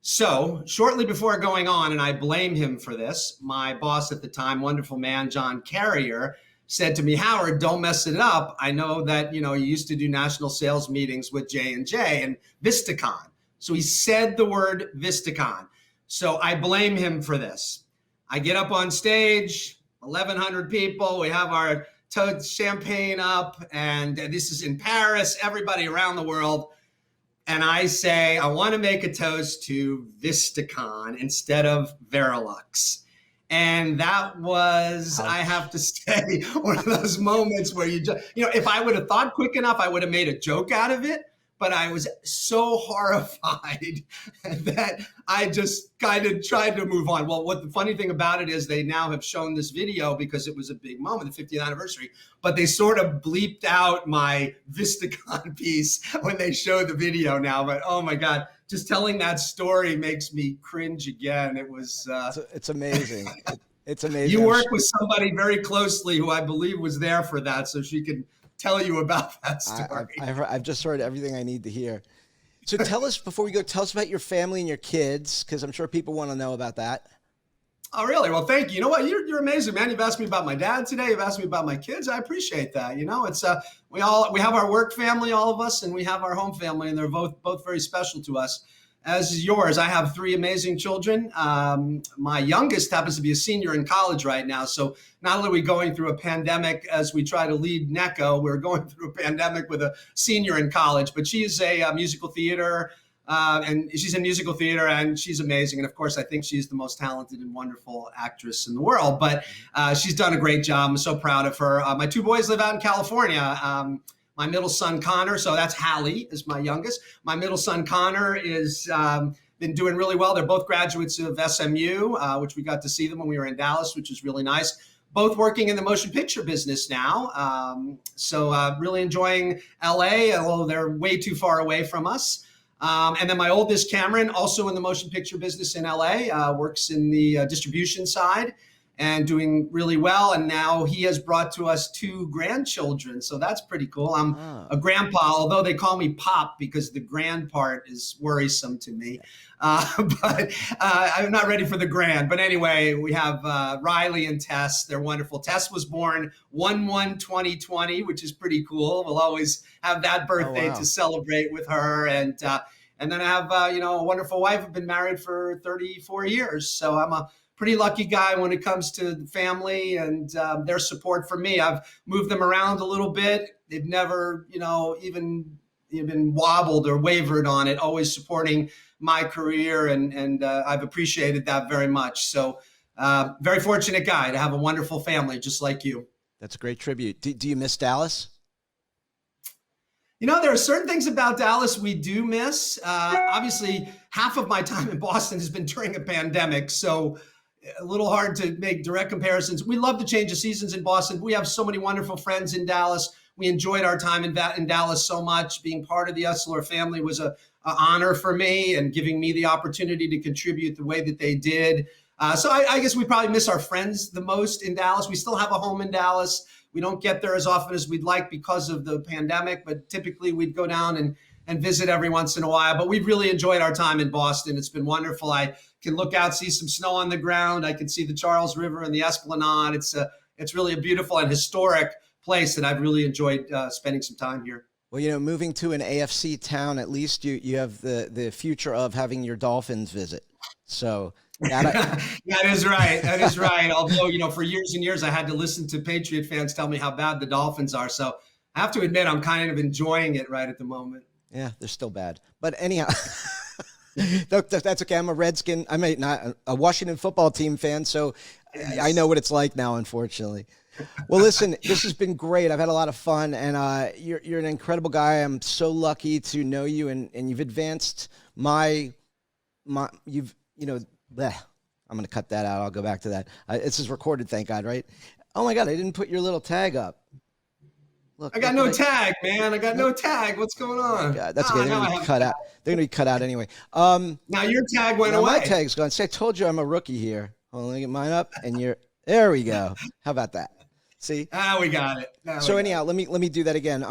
So shortly before going on, and I blame him for this, my boss at the time, wonderful man, John Carrier, said to me, "Howard, don't mess it up. I know that, you used to do national sales meetings with J&J and Vistakon." So he said the word Vistakon. So I blame him for this. I get up on stage, 1,100 people. We have our champagne up, and this is in Paris, everybody around the world. And I say, I want to make a toast to Vistakon instead of Verilux. And that was, I have to say, one of those moments where you just, if I would have thought quick enough, I would have made a joke out of it. But I was so horrified that I just kind of tried to move on. Well, what the funny thing about it is they now have shown this video because it was a big moment, the 50th anniversary, but they sort of bleeped out my Vistakon piece when they show the video now. But oh my God, just telling that story makes me cringe again. It was... it's amazing. It's amazing. You work with somebody very closely who I believe was there for that, so she could tell you about that story. I've just heard everything I need to hear. So tell us, before we go, tell us about your family and your kids, because I'm sure people want to know about that. Oh, really? Well, thank you. You know what? You're amazing, man. You've asked me about my dad today. You've asked me about my kids. I appreciate that. It's we have our work family, all of us, and we have our home family, and they're both very special to us. As is yours, I have 3 amazing children. My youngest happens to be a senior in college right now. So not only are we going through a pandemic as we try to lead NECO, we're going through a pandemic with a senior in college. But she is a musical theater, and she's in musical theater, and she's amazing. And of course, I think she's the most talented and wonderful actress in the world. But she's done a great job. I'm so proud of her. My 2 boys live out in California. My middle son, Connor, so that's Hallie is my youngest. My middle son, Connor, is been doing really well. They're both graduates of SMU, which we got to see them when we were in Dallas, which was really nice. Both working in the motion picture business now. So really enjoying LA, although they're way too far away from us. And then my oldest, Cameron, also in the motion picture business in LA, works in the distribution side and doing really well. And now he has brought to us 2 grandchildren. So that's pretty cool. I'm a grandpa, although they call me Pop because the grand part is worrisome to me. But I'm not ready for the grand. But anyway, we have Riley and Tess. They're wonderful. Tess was born 1/1/2020, which is pretty cool. We'll always have that birthday to celebrate with her. And then I have, a wonderful wife. I've been married for 34 years. So I'm a pretty lucky guy when it comes to the family and their support for me. I've moved them around a little bit. They've never, even wobbled or wavered on it, always supporting my career. And I've appreciated that very much. So very fortunate guy to have a wonderful family just like you. That's a great tribute. Do you miss Dallas? There are certain things about Dallas we do miss. Obviously, half of my time in Boston has been during a pandemic, so a little hard to make direct comparisons. We love the change of seasons in Boston. We have so many wonderful friends in Dallas. We enjoyed our time in Dallas so much. Being part of the Essilor family was an honor for me, and giving me the opportunity to contribute the way that they did. So I guess we probably miss our friends the most in Dallas. We still have a home in Dallas. We don't get there as often as we'd like because of the pandemic, but typically we'd go down and visit every once in a while. But we've really enjoyed our time in Boston. It's been wonderful. I can look out, see some snow on the ground. I can see the Charles River and the Esplanade. It's really a beautiful and historic place that I've really enjoyed spending some time here. Well, moving to an AFC town, at least you have the future of having your Dolphins visit. So that is right. That is right. Although, for years and years, I had to listen to Patriot fans tell me how bad the Dolphins are. So I have to admit, I'm kind of enjoying it right at the moment. Yeah, they're still bad. But anyhow, that's okay. I'm a Redskin. I mean, not a Washington football team fan, so yes. I know what it's like now, unfortunately. Well, listen, this has been great. I've had a lot of fun, and you're an incredible guy. I'm so lucky to know you, and you've advanced I'm going to cut that out. I'll go back to that. This is recorded, thank God, right? Oh my God, I didn't put your little tag up. Look, I got no tag, man. I got no tag. What's going on? God, that's okay. They're going to be cut out. They're going to be cut out anyway. Now your tag went away. My tag's gone. See, I told you I'm a rookie here. Hold on, let me get mine up, and there we go. How about that? See? We got it. So anyhow, let me do that again.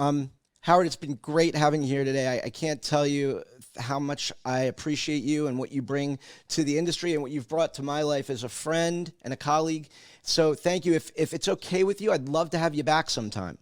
Howard, it's been great having you here today. I can't tell you how much I appreciate you and what you bring to the industry and what you've brought to my life as a friend and a colleague. So thank you. If it's okay with you, I'd love to have you back sometime.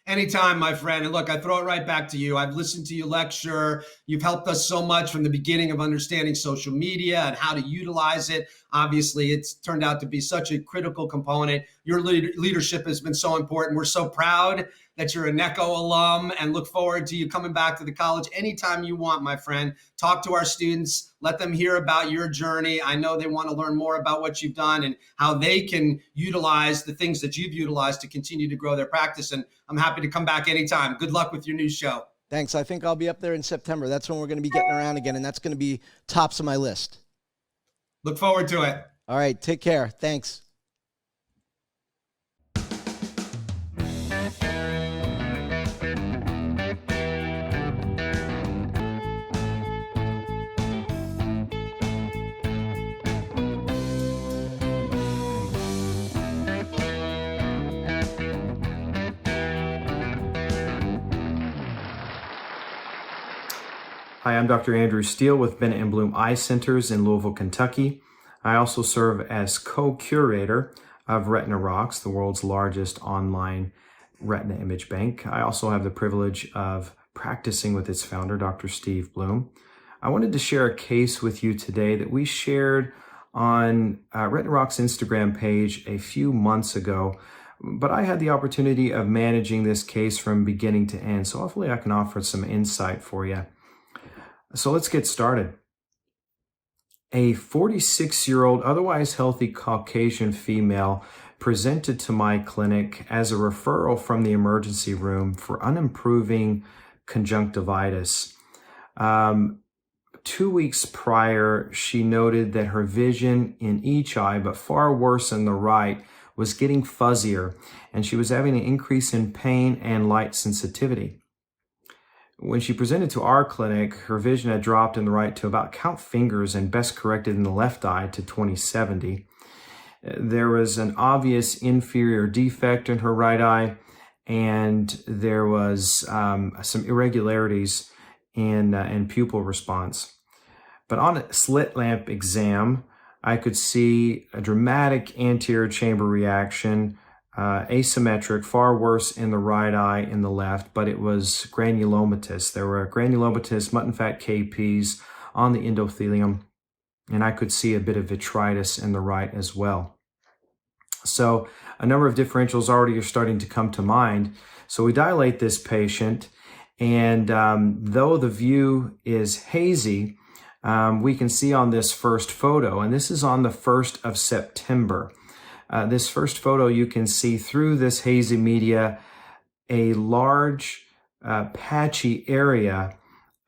Anytime, my friend. And look, I throw it right back to you. I've listened to you lecture. You've helped us so much from the beginning of understanding social media and how to utilize it. Obviously, it's turned out to be such a critical component. Your leadership has been so important. We're so proud that you're a NECO alum and look forward to you coming back to the college anytime you want, my friend. Talk to our students. Let them hear about your journey. I know they want to learn more about what you've done and how they can utilize the things that you've utilized to continue to grow their practice. And I'm happy to come back anytime. Good luck with your new show. Thanks. I think I'll be up there in September. That's when we're going to be getting around again, and that's going to be tops of my list. Look forward to it. All right. Take care. Thanks. Hi, I'm Dr. Andrew Steele with Bennett & Bloom Eye Centers in Louisville, Kentucky. I also serve as co-curator of Retina Rocks, the world's largest online retina image bank. I also have the privilege of practicing with its founder, Dr. Steve Bloom. I wanted to share a case with you today that we shared on Retina Rocks Instagram page a few months ago, but I had the opportunity of managing this case from beginning to end, so hopefully I can offer some insight for you. So let's get started. A 46-year-old, otherwise healthy Caucasian female presented to my clinic as a referral from the emergency room for unimproving conjunctivitis. 2 weeks prior, she noted that her vision in each eye, but far worse in the right, was getting fuzzier, and she was having an increase in pain and light sensitivity. When she presented to our clinic, her vision had dropped in the right to about count fingers and best corrected in the left eye to 20/70. There was an obvious inferior defect in her right eye, and there was some irregularities in pupil response. But on a slit lamp exam, I could see a dramatic anterior chamber reaction, asymmetric, far worse in the right eye in the left, but it was granulomatous. There were granulomatous mutton fat KPs on the endothelium, and I could see a bit of vitritis in the right as well. So a number of differentials already are starting to come to mind. So we dilate this patient, and though the view is hazy, we can see on this first photo, and this is on the 1st of September. This first photo, you can see through this hazy media a large patchy area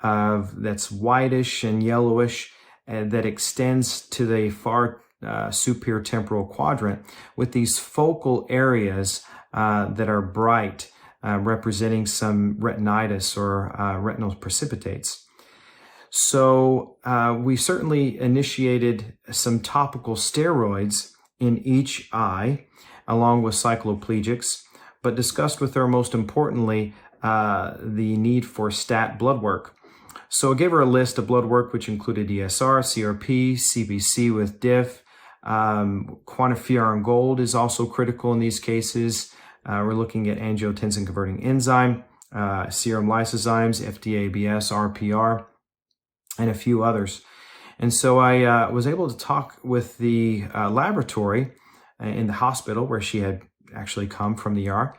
that's whitish and yellowish that extends to the far superior temporal quadrant with these focal areas that are bright, representing some retinitis or retinal precipitates. So we certainly initiated some topical steroids in each eye, along with cycloplegics, but discussed with her, most importantly, the need for stat blood work. So I gave her a list of blood work, which included ESR, CRP, CBC with DIF. Quantiferon gold is also critical in these cases. We're looking at angiotensin converting enzyme, serum lysozymes, FDABS, RPR, and a few others. And so I was able to talk with the laboratory in the hospital where she had actually come from the ER,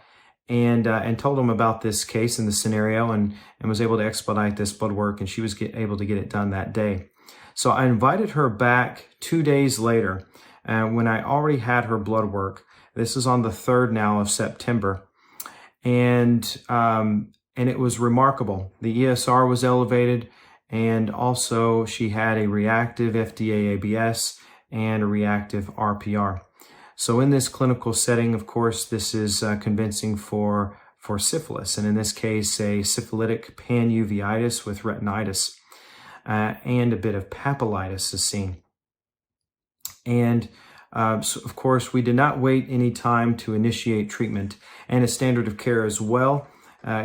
and told them about this case and the scenario, and was able to expedite this blood work, and she was able to get it done that day. So I invited her back 2 days later, when I already had her blood work. This is on the 3rd now of September, and it was remarkable. The ESR was elevated, and also she had a reactive FDA-ABS and a reactive RPR. So in this clinical setting, of course, this is convincing for syphilis, and in this case, a syphilitic panuveitis with retinitis, and a bit of papillitis is seen. And so of course, we did not wait any time to initiate treatment, and a standard of care as well,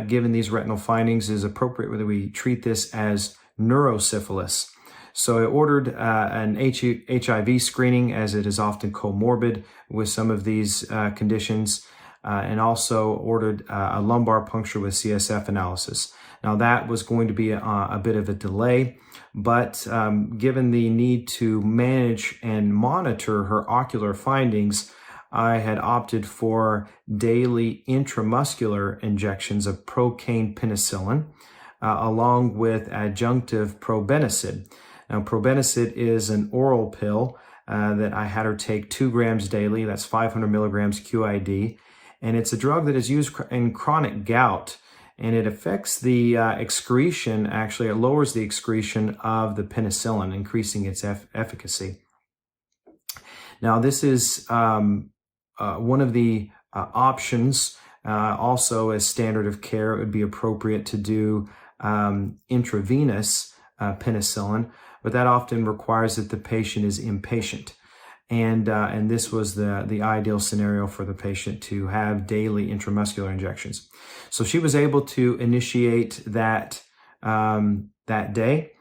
given these retinal findings, is appropriate whether we treat this as neurosyphilis. So I ordered an HIV screening, as it is often comorbid with some of these conditions, and also ordered a lumbar puncture with CSF analysis. Now that was going to be a bit of a delay, but given the need to manage and monitor her ocular findings, I had opted for daily intramuscular injections of procaine penicillin, along with adjunctive probenecid. Now, probenecid is an oral pill that I had her take 2 grams daily. That's 500 milligrams QID. And it's a drug that is used in chronic gout, and it affects the excretion. Actually, it lowers the excretion of the penicillin, increasing its efficacy. Now, this is one of the options. Also, as standard of care, it would be appropriate to do intravenous penicillin, but that often requires that the patient is impatient. And this was the ideal scenario for the patient to have daily intramuscular injections. So she was able to initiate that day,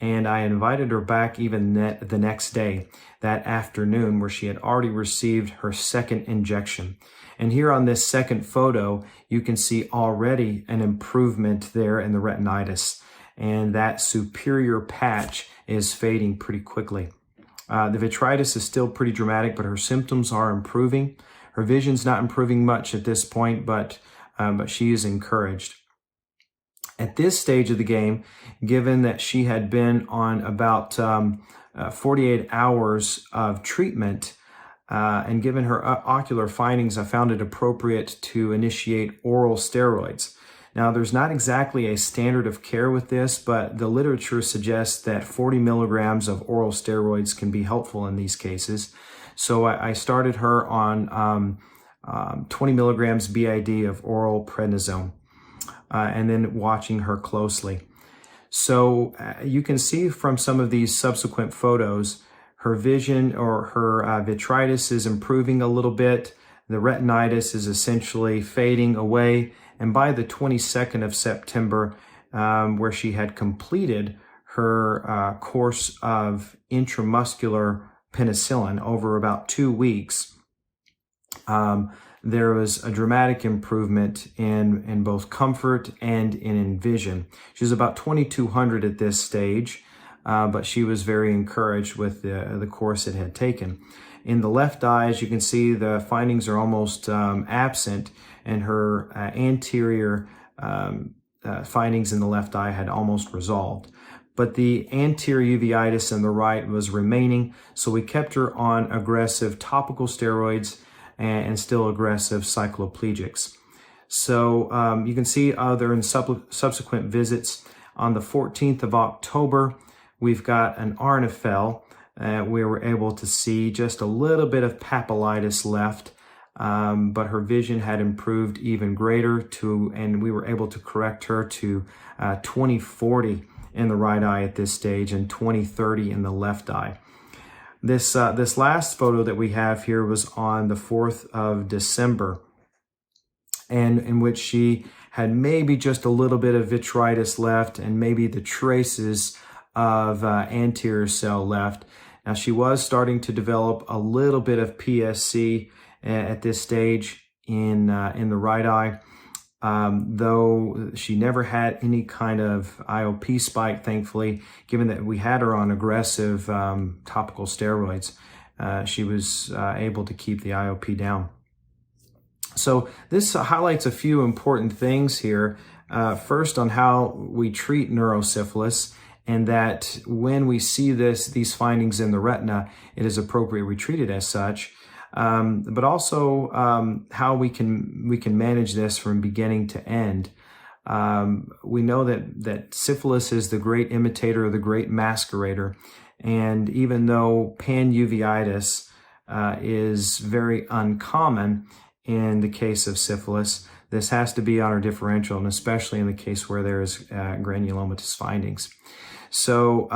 and I invited her back even the next day, that afternoon, where she had already received her second injection. And here on this second photo, you can see already an improvement there in the retinitis, and that superior patch is fading pretty quickly. The vitritis is still pretty dramatic, but her symptoms are improving. Her vision's not improving much at this point, but she is encouraged. At this stage of the game, given that she had been on about 48 hours of treatment, and given her ocular findings, I found it appropriate to initiate oral steroids. Now, there's not exactly a standard of care with this, but the literature suggests that 40 milligrams of oral steroids can be helpful in these cases. So I started her on 20 milligrams BID of oral prednisone, and then watching her closely. So you can see from some of these subsequent photos, her vision or her vitritis is improving a little bit. The retinitis is essentially fading away. And by the 22nd of September, where she had completed her course of intramuscular penicillin over about 2 weeks, there was a dramatic improvement in both comfort and in vision. She was about 2,200 at this stage, but she was very encouraged with the course it had taken. In the left eye, as you can see, the findings are almost absent, and her anterior findings in the left eye had almost resolved. But the anterior uveitis in the right was remaining, so we kept her on aggressive topical steroids and still aggressive cycloplegics. So you can see other and subsequent visits. On the 14th of October, we've got an Arnafel. We were able to see just a little bit of papillitis left, but her vision had improved even greater and we were able to correct her to 20/40 in the right eye at this stage and 20/30 in the left eye. This last photo that we have here was on the 4th of December, and in which she had maybe just a little bit of vitritis left and maybe the traces of anterior cell left. Now, she was starting to develop a little bit of PSC at this stage in the right eye, though she never had any kind of IOP spike, thankfully, given that we had her on aggressive topical steroids. She was able to keep the IOP down. So this highlights a few important things here. First, on how we treat neurosyphilis, and that when we see these findings in the retina, it is appropriate we treat it as such. But also how we can manage this from beginning to end. We know that syphilis is the great imitator, the great masquerader, and even though panuveitis is very uncommon in the case of syphilis, this has to be on our differential, and especially in the case where there is granulomatous findings. So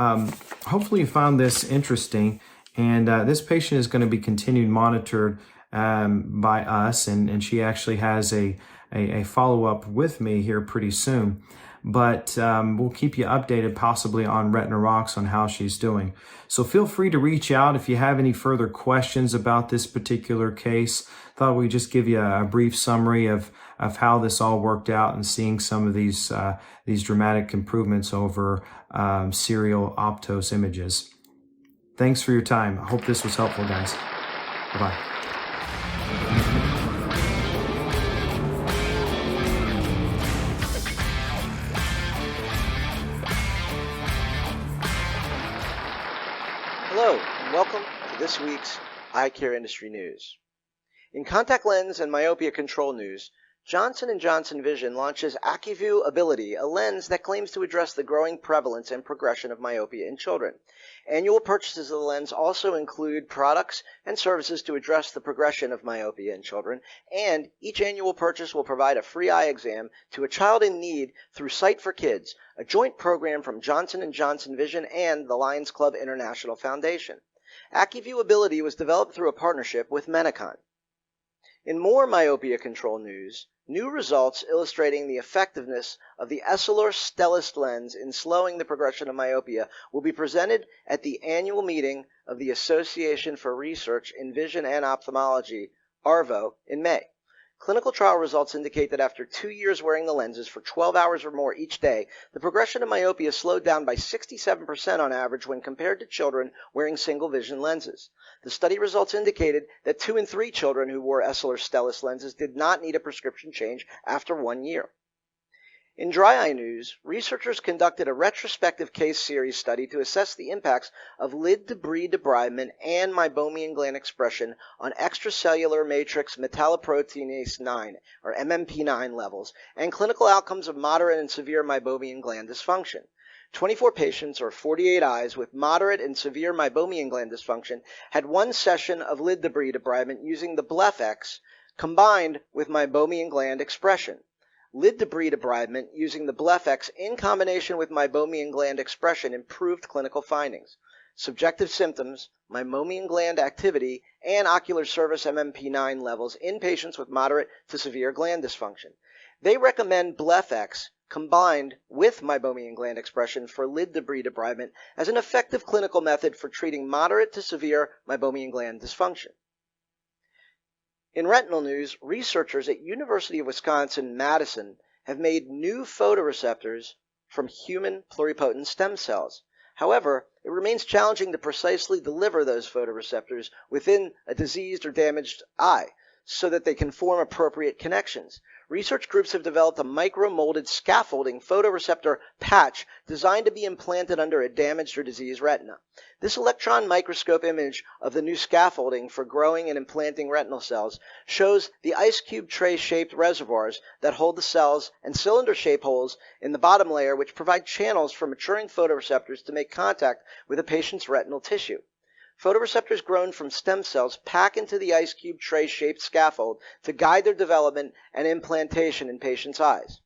hopefully you found this interesting, and this patient is going to be continued monitored by us, and she actually has a follow-up with me here pretty soon. But we'll keep you updated possibly on Retina Rocks on how she's doing. So feel free to reach out if you have any further questions about this particular case. Thought we'd just give you a brief summary of how this all worked out and seeing some of these dramatic improvements over serial Optos images. Thanks for your time. I hope this was helpful, guys. Bye-bye. Hello, and welcome to this week's Eye Care Industry News. In contact lens and myopia control news, Johnson & Johnson Vision launches Acuvue Abiliti, a lens that claims to address the growing prevalence and progression of myopia in children. Annual purchases of the lens also include products and services to address the progression of myopia in children, and each annual purchase will provide a free eye exam to a child in need through Sight for Kids, a joint program from Johnson & Johnson Vision and the Lions Club International Foundation. Acuvue Abiliti was developed through a partnership with Menicon. In more myopia control news, new results illustrating the effectiveness of the Essilor Stellest lens in slowing the progression of myopia will be presented at the annual meeting of the Association for Research in Vision and Ophthalmology, ARVO, in May. Clinical trial results indicate that after 2 years wearing the lenses for 12 hours or more each day, the progression of myopia slowed down by 67% on average when compared to children wearing single vision lenses. The study results indicated that 2 in 3 children who wore Essilor Stellest lenses did not need a prescription change after 1 year. In dry eye news, researchers conducted a retrospective case series study to assess the impacts of lid debris debridement and meibomian gland expression on extracellular matrix metalloproteinase 9, or MMP9 levels, and clinical outcomes of moderate and severe meibomian gland dysfunction. 24 patients, or 48 eyes, with moderate and severe meibomian gland dysfunction had 1 session of lid debris debridement using the BlephX combined with meibomian gland expression. Lid debris debridement using the BlephX in combination with meibomian gland expression improved clinical findings. Subjective symptoms, meibomian gland activity, and ocular surface MMP9 levels in patients with moderate to severe gland dysfunction. They recommend BlephX combined with meibomian gland expression for lid debris debridement as an effective clinical method for treating moderate to severe meibomian gland dysfunction. In retinal news, researchers at University of Wisconsin-Madison have made new photoreceptors from human pluripotent stem cells. However, it remains challenging to precisely deliver those photoreceptors within a diseased or damaged eye. so that they can form appropriate connections. Research groups have developed a micro-molded scaffolding photoreceptor patch designed to be implanted under a damaged or diseased retina. This electron microscope image of the new scaffolding for growing and implanting retinal cells shows the ice cube tray-shaped reservoirs that hold the cells and cylinder-shaped holes in the bottom layer, which provide channels for maturing photoreceptors to make contact with a patient's retinal tissue. Photoreceptors grown from stem cells pack into the ice cube tray-shaped scaffold to guide their development and implantation in patients' eyes.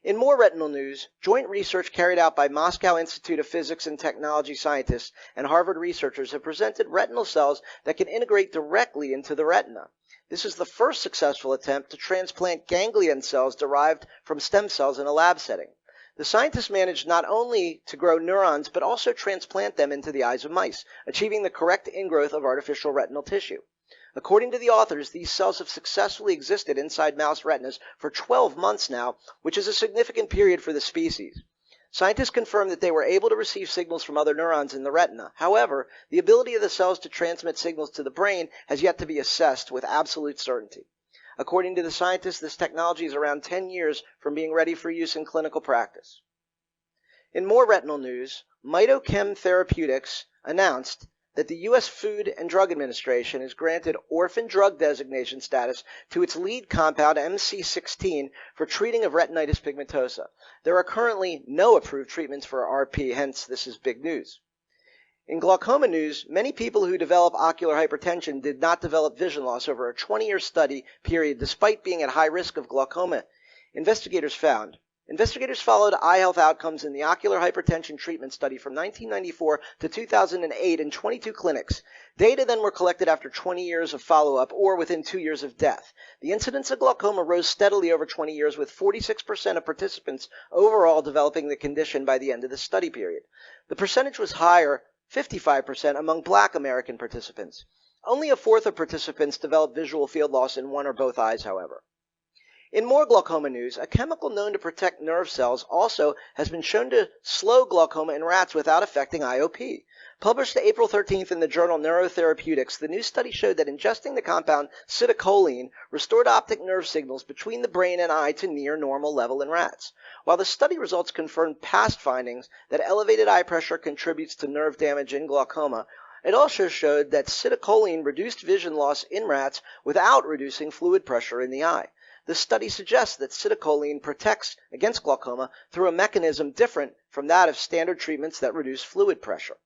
In more retinal news, joint research carried out by Moscow Institute of Physics and Technology scientists and Harvard researchers have presented retinal cells that can integrate directly into the retina. This is the first successful attempt to transplant ganglion cells derived from stem cells in a lab setting. The scientists managed not only to grow neurons, but also transplant them into the eyes of mice, achieving the correct ingrowth of artificial retinal tissue. According to the authors, these cells have successfully existed inside mouse retinas for 12 months now, which is a significant period for the species. Scientists confirmed that they were able to receive signals from other neurons in the retina. However, the ability of the cells to transmit signals to the brain has yet to be assessed with absolute certainty. According to the scientists, this technology is around 10 years from being ready for use in clinical practice. In more retinal news, MitoChem Therapeutics announced that the U.S. Food and Drug Administration has granted orphan drug designation status to its lead compound MC16 for treating of retinitis pigmentosa. There are currently no approved treatments for RP, hence this is big news. In glaucoma news, many people who develop ocular hypertension did not develop vision loss over a 20-year study period despite being at high risk of glaucoma. Investigators followed eye health outcomes in the ocular hypertension treatment study from 1994 to 2008 in 22 clinics. Data then were collected after 20 years of follow-up or within 2 years of death. The incidence of glaucoma rose steadily over 20 years, with 46% of participants overall developing the condition by the end of the study period. The percentage was higher, 55%, among Black American participants. Only a fourth of participants developed visual field loss in one or both eyes, however. In more glaucoma news, a chemical known to protect nerve cells also has been shown to slow glaucoma in rats without affecting IOP. Published April 13th in the journal Neurotherapeutics, the new study showed that ingesting the compound Citicoline restored optic nerve signals between the brain and eye to near normal level in rats. While the study results confirmed past findings that elevated eye pressure contributes to nerve damage in glaucoma, it also showed that Citicoline reduced vision loss in rats without reducing fluid pressure in the eye. This study suggests that Citicoline protects against glaucoma through a mechanism different from that of standard treatments that reduce fluid pressure.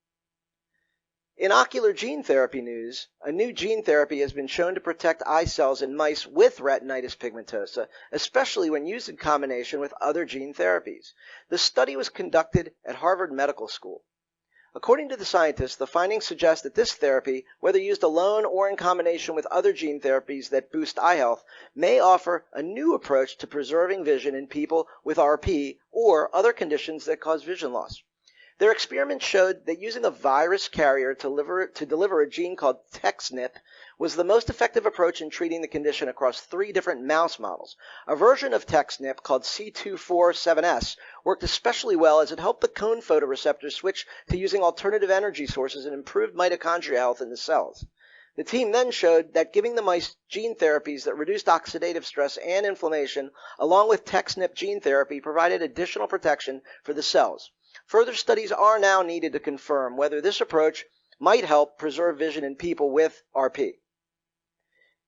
In ocular gene therapy news, a new gene therapy has been shown to protect eye cells in mice with retinitis pigmentosa, especially when used in combination with other gene therapies. The study was conducted at Harvard Medical School. According to the scientists, the findings suggest that this therapy, whether used alone or in combination with other gene therapies that boost eye health, may offer a new approach to preserving vision in people with RP or other conditions that cause vision loss. Their experiments showed that using a virus carrier to deliver a gene called TexNip was the most effective approach in treating the condition across 3 different mouse models. A version of TexNip called C247S worked especially well as it helped the cone photoreceptors switch to using alternative energy sources and improved mitochondrial health in the cells. The team then showed that giving the mice gene therapies that reduced oxidative stress and inflammation, along with TexNip gene therapy, provided additional protection for the cells. Further studies are now needed to confirm whether this approach might help preserve vision in people with RP.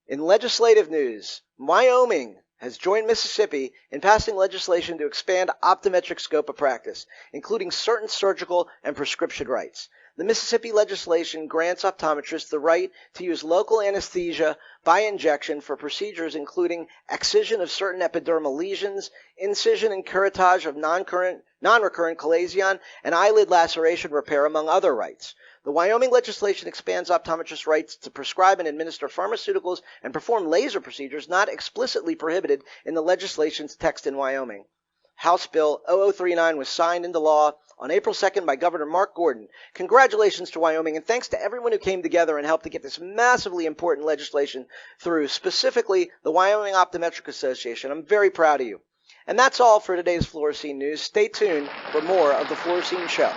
In legislative news, Wyoming has joined Mississippi in passing legislation to expand optometric scope of practice, including certain surgical and prescription rights. The Mississippi legislation grants optometrists the right to use local anesthesia by injection for procedures including excision of certain epidermal lesions, incision and curettage of non-recurrent chalazion, and eyelid laceration repair, among other rights. The Wyoming legislation expands optometrists' rights to prescribe and administer pharmaceuticals and perform laser procedures not explicitly prohibited in the legislation's text in Wyoming. House Bill 0039 was signed into law on April 2nd by Governor Mark Gordon. Congratulations to Wyoming, and thanks to everyone who came together and helped to get this massively important legislation through, specifically the Wyoming Optometric Association. I'm very proud of you. And that's all for today's Fluorescene News. Stay tuned for more of the Fluorescene Show.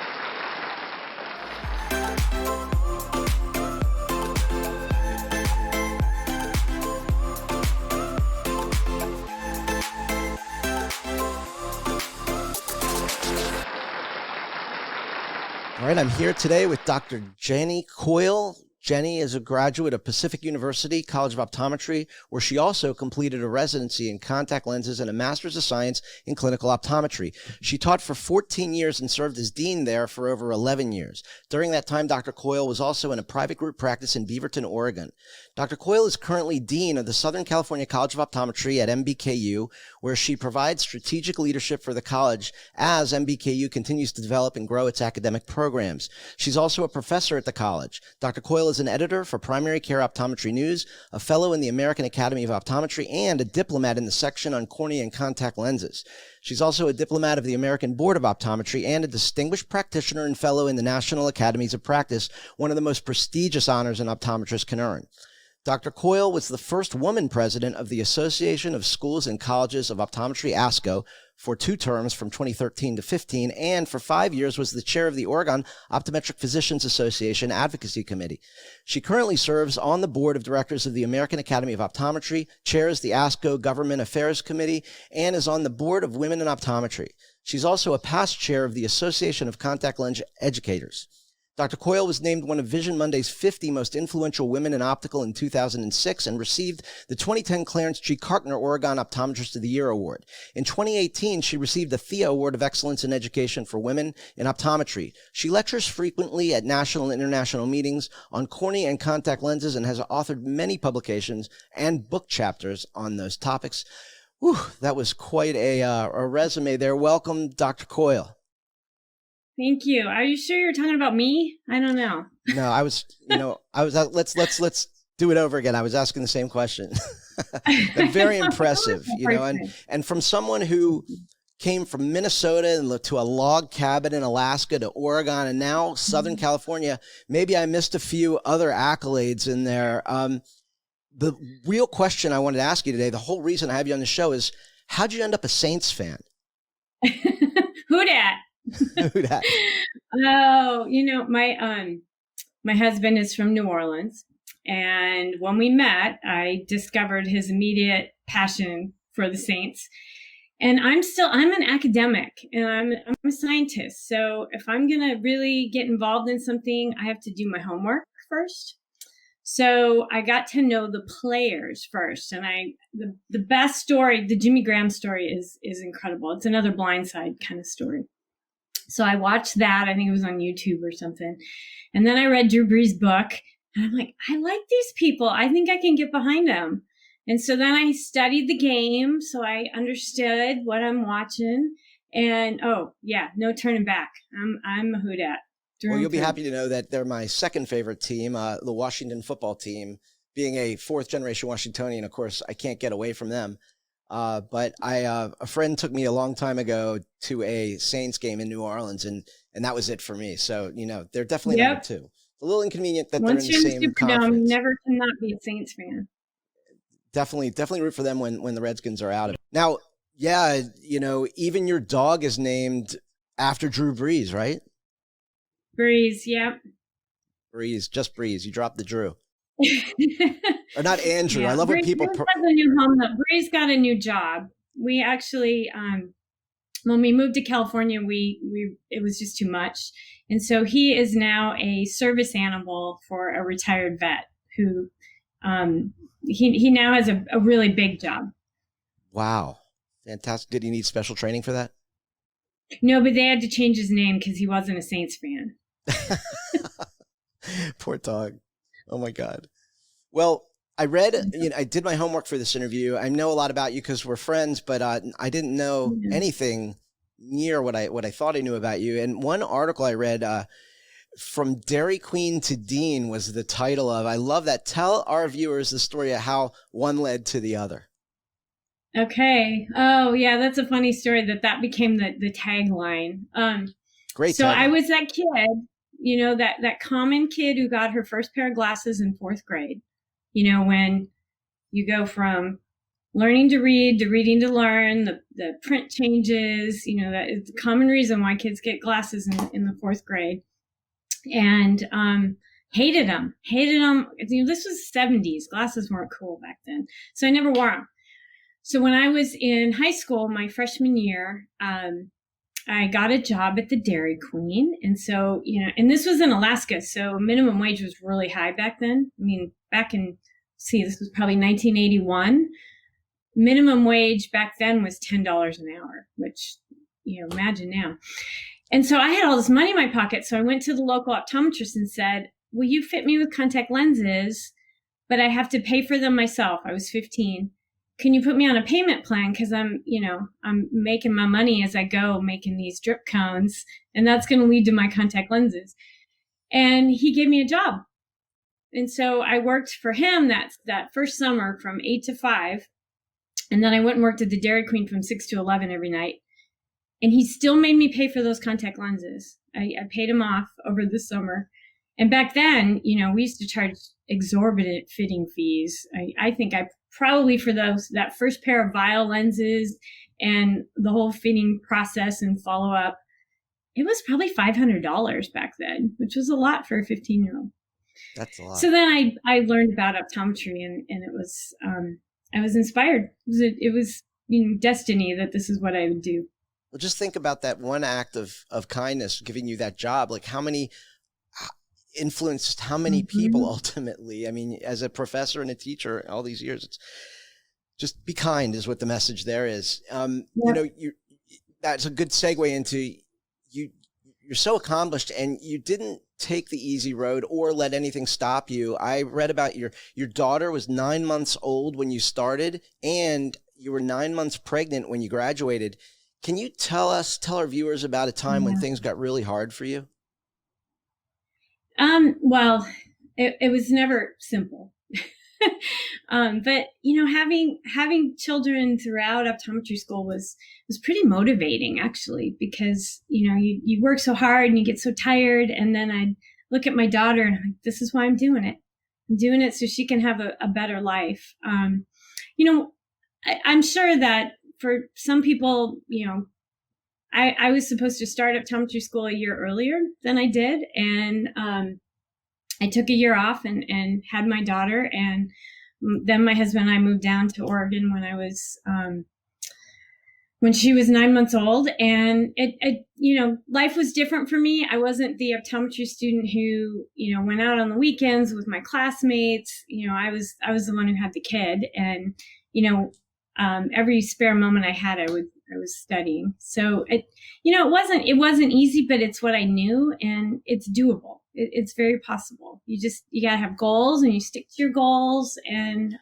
All right, I'm here today with Dr. Jenny Coyle. Jenny is a graduate of Pacific University College of Optometry, where she also completed a residency in contact lenses and a master's of science in clinical optometry. She taught for 14 years and served as dean there for over 11 years. During that time, Dr. Coyle was also in a private group practice in Beaverton, Oregon. Dr. Coyle is currently dean of the Southern California College of Optometry at MBKU, where she provides strategic leadership for the college as MBKU continues to develop and grow its academic programs. She's also a professor at the college. Dr. Coyle is an editor for Primary Care Optometry News, a fellow in the American Academy of Optometry, and a diplomat in the section on cornea and contact lenses. She's also a diplomat of the American Board of Optometry and a distinguished practitioner and fellow in the National Academies of Practice, one of the most prestigious honors an optometrist can earn. Dr. Coyle was the first woman president of the Association of Schools and Colleges of Optometry, ASCO, for 2 terms from 2013 to 15, and for 5 years was the chair of the Oregon Optometric Physicians Association Advocacy Committee. She currently serves on the board of directors of the American Academy of Optometry, chairs the ASCO Government Affairs Committee, and is on the board of Women in Optometry. She's also a past chair of the Association of Contact Lens Educators. Dr. Coyle was named one of Vision Monday's 50 most influential women in optical in 2006 and received the 2010 Clarence G. Kartner Oregon Optometrist of the Year Award. In 2018, she received the Thea Award of Excellence in Education for Women in Optometry. She lectures frequently at national and international meetings on cornea and contact lenses and has authored many publications and book chapters on those topics. Whew, that was quite a resume there. Welcome, Dr. Coyle. Thank you. Are you sure you're talking about me? I don't know. No, I was let's do it over again. I was asking the same question. Very impressive, and from someone who came from Minnesota and to a log cabin in Alaska to Oregon and now Southern California. Maybe I missed a few other accolades in there. The real question I wanted to ask you today, the whole reason I have you on the show is, how'd you end up a Saints fan? Who dat? Who dat? Oh, my husband is from New Orleans, and when we met, I discovered his immediate passion for the Saints. And I'm an academic and I'm a scientist. So if I'm going to really get involved in something, I have to do my homework first. So I got to know the players first. And the best story, the Jimmy Graham story is incredible. It's another Blindside kind of story. So I watched that. I think it was on YouTube or something. And then I read Drew Brees' book and I'm like, I like these people. I think I can get behind them. And so then I studied the game. So I understood what I'm watching and no turning back. I'm a who dat. Well, you'll be happy to know that they're my second favorite team, the Washington football team. Being a fourth generation Washingtonian, of course, I can't get away from them. But a friend took me a long time ago to a Saints game in New Orleans, and that was it for me. So, they're definitely number two. It's a little inconvenient that Once they're in the same conference. You never cannot be a Saints fan. Definitely root for them when the Redskins are out of it. Now, even your dog is named after Drew Brees, right? Brees, yep. Brees, just Brees. You dropped the Drew. Or not Andrew. Yeah, I love when people. Brees has a new home. Brees got a new job. We actually, when we moved to California, it was just too much, and so he is now a service animal for a retired vet who, he now has a really big job. Wow, fantastic! Did he need special training for that? No, but they had to change his name because he wasn't a Saints fan. Poor dog. Oh my God. Well, I read, I did my homework for this interview. I know a lot about you because we're friends, but I didn't know anything near what I thought I knew about you. And one article I read, From Dairy Queen to Dean, was the title of. I love that. Tell our viewers the story of how one led to the other. Okay. Oh, yeah, that's a funny story that became the tagline. Great. So tagline. I was that kid, that common kid who got her first pair of glasses in 4th grade. When you go from learning to read to reading to learn, the print changes, that is the common reason why kids get glasses in the 4th grade. And hated them. This was the 70s. Glasses weren't cool back then. So I never wore them. So when I was in high school, my freshman year, I got a job at the Dairy Queen. And so, and this was in Alaska. So minimum wage was really high back then. I mean, this was probably 1981. Minimum wage back then was $10 an hour, which, imagine now. And so I had all this money in my pocket. So I went to the local optometrist and said, will you fit me with contact lenses, but I have to pay for them myself. I was 15. Can you put me on a payment plan? Because I'm making my money as I go, making these drip cones, and that's going to lead to my contact lenses. And he gave me a job. And so I worked for him that first summer from 8 to 5. And then I went and worked at the Dairy Queen from 6 to 11 every night. And he still made me pay for those contact lenses. I paid him off over the summer. And back then, we used to charge exorbitant fitting fees. I think I probably for that first pair of vial lenses and the whole fitting process and follow up, it was probably $500 back then, which was a lot for a 15-year-old. That's a lot. So then I learned about optometry, and it was I was inspired. It was destiny that this is what I would do. Well, just think about that one act of kindness giving you that job. Like how many influenced how many people ultimately. I mean, as a professor and a teacher all these years, it's just be kind is what the message there is. That's a good segue into you're so accomplished, and you didn't take the easy road or let anything stop you. I read about your daughter was 9 months old when you started, and you were 9 months pregnant when you graduated. Can you tell our viewers about a time when things got really hard for you? Well, it was never simple. But having children throughout optometry school was pretty motivating, actually, because you work so hard and you get so tired, and then I'd look at my daughter and I'm like, this is why I'm doing it. I'm doing it so she can have a better life. I'm sure that for some people, I was supposed to start optometry school a year earlier than I did, and I took a year off and had my daughter, and then my husband and I moved down to Oregon when she was 9 months old, and it life was different for me. I wasn't the optometry student who went out on the weekends with my classmates. I was the one who had the kid, and every spare moment I had, I was studying. So it wasn't easy, but it's what I knew, and it's doable. It's very possible. You gotta have goals, and you stick to your goals, and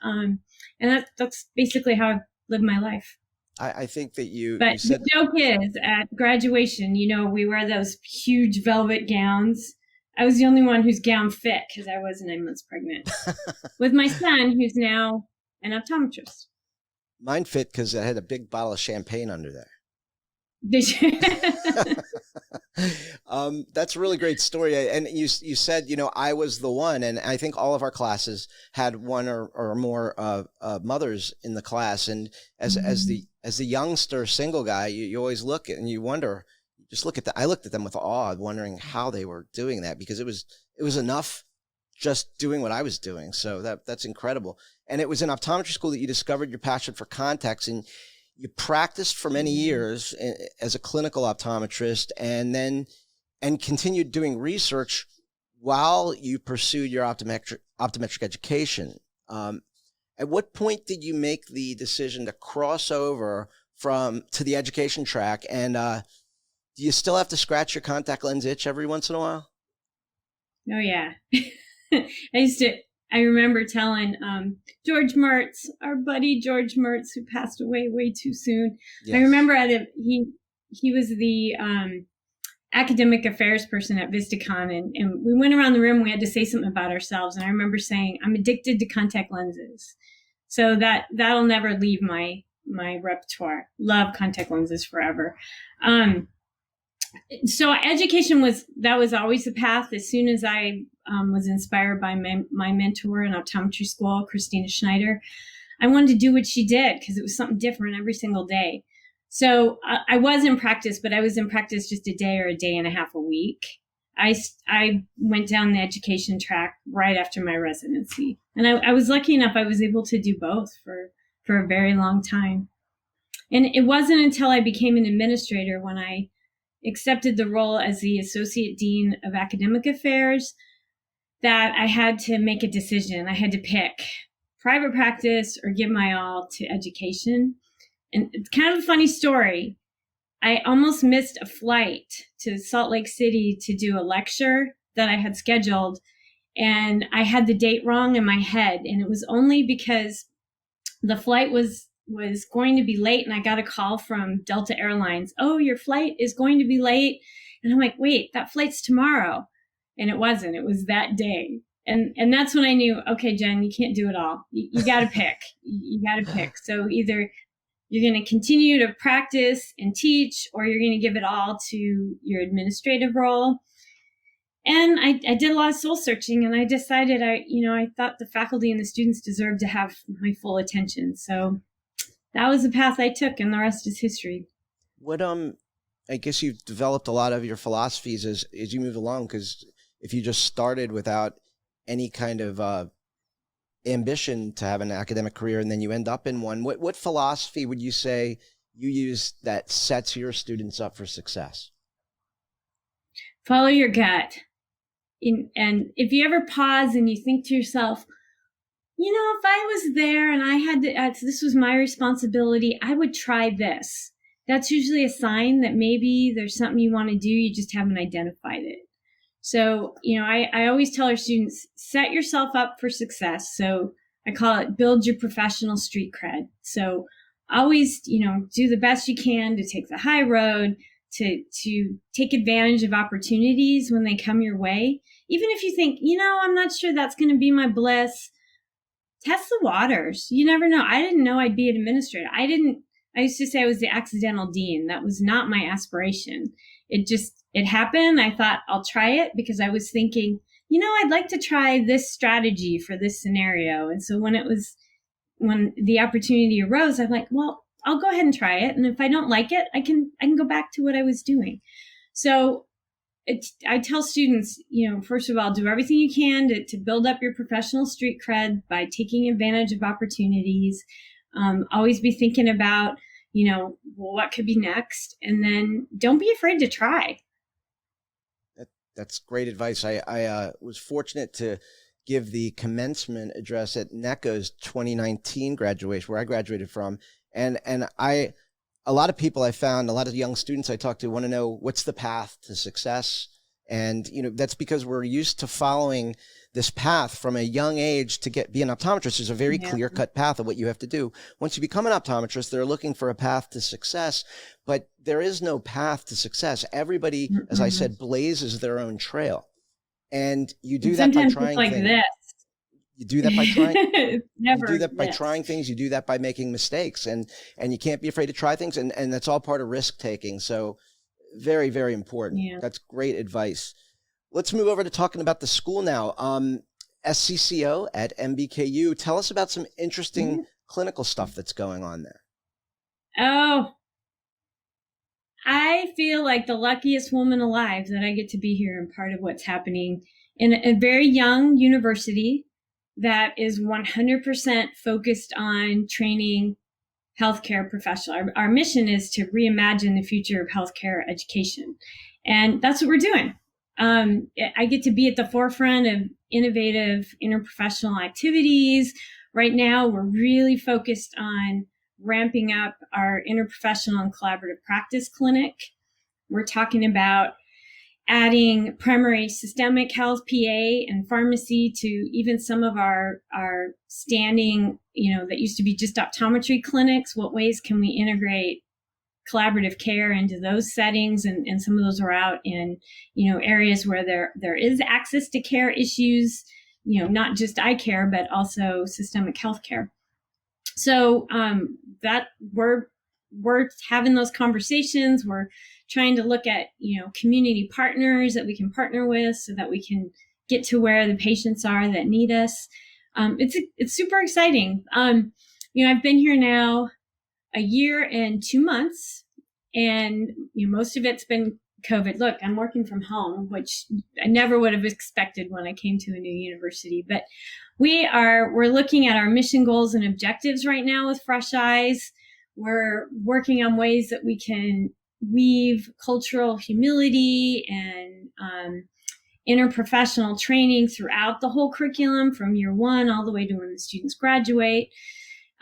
that's basically how I've lived my life. I think that But you said the joke is, at graduation, we wear those huge velvet gowns. I was the only one whose gown fit because I was 9 months pregnant with my son, who's now an optometrist. Mine fit because I had a big bottle of champagne under there. Did you? That's a really great story. And you said, I was the one, and I think all of our classes had one or more mothers in the class. And as the youngster single guy, you always look at and you wonder, I looked at them with awe, wondering how they were doing that, because it was enough just doing what I was doing. So that's incredible. And it was in optometry school that you discovered your passion for contacts, and you practiced for many years as a clinical optometrist, and continued doing research while you pursued your optometric education. At what point did you make the decision to cross over to the education track? And do you still have to scratch your contact lens itch every once in a while? Oh yeah. I remember telling George Mertz, our buddy George Mertz, who passed away way too soon. Yes. I remember he was the academic affairs person at VistaCon, and we went around the room. We had to say something about ourselves, and I remember saying, "I'm addicted to contact lenses," so that'll never leave my repertoire. Love contact lenses forever. So education was always the path. As soon as I was inspired by my mentor in optometry school, Christina Schneider, I wanted to do what she did because it was something different every single day. So I was in practice, but I was in practice just a day or a day and a half a week. I went down the education track right after my residency, and I was lucky enough I was able to do both for a very long time. And it wasn't until I became an administrator when I accepted the role as the Associate Dean of Academic Affairs, that I had to make a decision. I had to pick private practice or give my all to education. And it's kind of a funny story. I almost missed a flight to Salt Lake City to do a lecture that I had scheduled, and I had the date wrong in my head. And it was only because the flight was going to be late, and I got a call from Delta Airlines. Oh, your flight is going to be late. And I'm like, wait, that flight's tomorrow. And it wasn't. It was that day. And that's when I knew, okay, Jen, you can't do it all. You got to pick. You got to pick. So either you're going to continue to practice and teach, or you're going to give it all to your administrative role. And I did a lot of soul searching, and I decided I thought the faculty and the students deserved to have my full attention. So that was the path I took, and the rest is history. What I guess you've developed a lot of your philosophies as you move along, because if you just started without any kind of ambition to have an academic career and then you end up in one, what philosophy would you say you use that sets your students up for success? Follow your gut. And if you ever pause and you think to yourself, if I was there and I had to, this was my responsibility, I would try this. That's usually a sign that maybe there's something you want to do, you just haven't identified it. So, I always tell our students, set yourself up for success. So I call it build your professional street cred. So always, do the best you can to take the high road, to take advantage of opportunities when they come your way. Even if you think, I'm not sure that's going to be my bliss, test the waters. You never know. I didn't know I'd be an administrator. I used to say I was the accidental dean. That was not my aspiration. It happened. I thought I'll try it because I was thinking, I'd like to try this strategy for this scenario. And so when the opportunity arose, I'm like, well, I'll go ahead and try it. And if I don't like it, I can go back to what I was doing. So I tell students, first of all, do everything you can to build up your professional street cred by taking advantage of opportunities. Always be thinking about, what could be next? And then don't be afraid to try. That's great advice. I was fortunate to give the commencement address at NECA's 2019 graduation, where I graduated from. And a lot of people I found, a lot of young students I talked to want to know what's the path to success. And, that's because we're used to following this path from a young age to be an optometrist. There's a very clear-cut path of what you have to do. Once you become an optometrist, they're looking for a path to success, but there is no path to success. Everybody, as I said, blazes their own trail. And you do that by trying like things. This. You do that by trying. Never you do that by this. trying things. You do that by making mistakes, and you can't be afraid to try things. And that's all part of risk taking. So very, very important. Yeah. That's great advice. Let's move over to talking about the school now. SCCO at MBKU. Tell us about some interesting clinical stuff that's going on there. Oh, I feel like the luckiest woman alive that I get to be here and part of what's happening in a very young university that is 100% focused on training healthcare professionals. Our mission is to reimagine the future of healthcare education. And that's what we're doing. I get to be at the forefront of innovative interprofessional activities. Right now, we're really focused on ramping up our interprofessional and collaborative practice clinic. We're talking about adding primary systemic health, PA, and pharmacy to even some of our standing, that used to be just optometry clinics. What ways can we integrate collaborative care into those settings? And some of those are out in, areas where there is access to care issues, not just eye care, but also systemic health care. So that we're having those conversations. We're trying to look at, community partners that we can partner with so that we can get to where the patients are that need us. It's super exciting. I've been here now a year and 2 months, and most of it's been COVID. Look, I'm working from home, which I never would have expected when I came to a new university. But we're looking at our mission goals and objectives right now with fresh eyes. We're working on ways that we can weave cultural humility and interprofessional training throughout the whole curriculum from year one all the way to when the students graduate.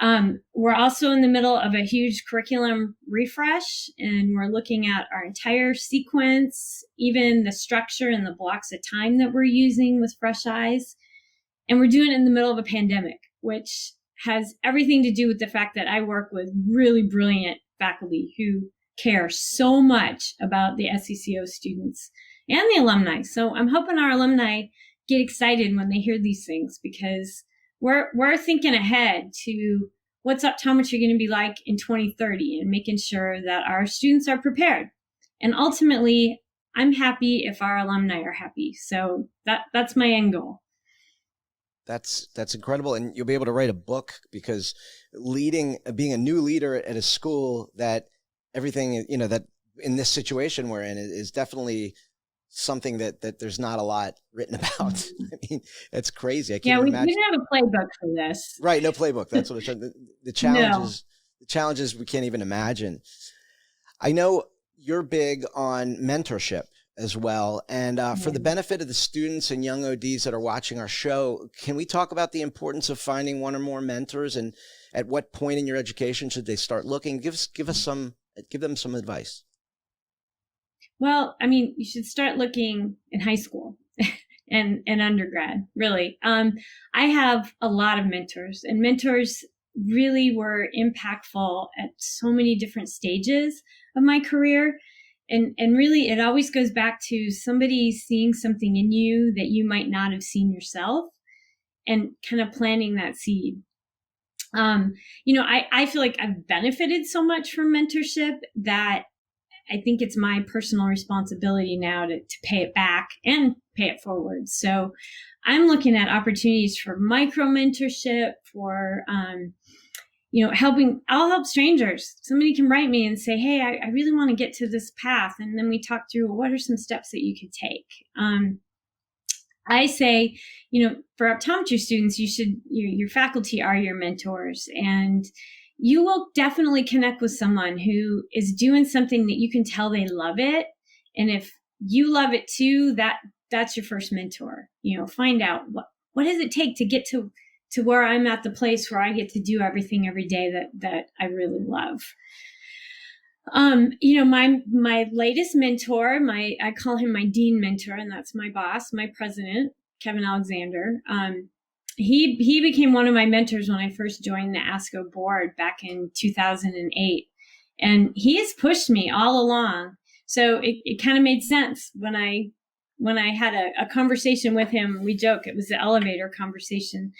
We're also in the middle of a huge curriculum refresh, and we're looking at our entire sequence, even the structure and the blocks of time that we're using with fresh eyes. And we're doing it in the middle of a pandemic, which has everything to do with the fact that I work with really brilliant faculty who care so much about the SCCO students and the alumni. So I'm hoping our alumni get excited when they hear these things, because we're thinking ahead to what's optometry going to be like in 2030 and making sure that our students are prepared. And ultimately, I'm happy if our alumni are happy. So that's my end goal. That's incredible. And you'll be able to write a book, because being a new leader at a school, that everything, that in this situation we're in is definitely something that there's not a lot written about. I mean, it's crazy. I can't imagine. We didn't have a playbook for this. Right. No playbook. That's what it's the challenges. No. The challenges we can't even imagine. I know you're big on mentorship as well. And for the benefit of the students and young ODs that are watching our show, can we talk about the importance of finding one or more mentors, and at what point in your education should they start looking? Give them some advice. Well, I mean, you should start looking in high school and undergrad, really. I have a lot of mentors, and mentors really were impactful at so many different stages of my career. And really, it always goes back to somebody seeing something in you that you might not have seen yourself, and kind of planting that seed. I feel like I've benefited so much from mentorship that I think it's my personal responsibility now to pay it back and pay it forward. So I'm looking at opportunities for micro mentorship, for, I'll help strangers. Somebody can write me and say, hey, I really want to get to this path. And then we talk through, what are some steps that you could take? I say, for optometry students, your faculty are your mentors, and you will definitely connect with someone who is doing something that you can tell they love it. And if you love it too, that's your first mentor. Find out what does it take to get to where I'm at the place where I get to do everything every day that I really love. My latest mentor, I call him my dean mentor, and that's my boss, my president, Kevin Alexander. He became one of my mentors when I first joined the ASCO board back in 2008. And he has pushed me all along. So it kind of made sense when I had a conversation with him. We joke, it was the elevator conversation,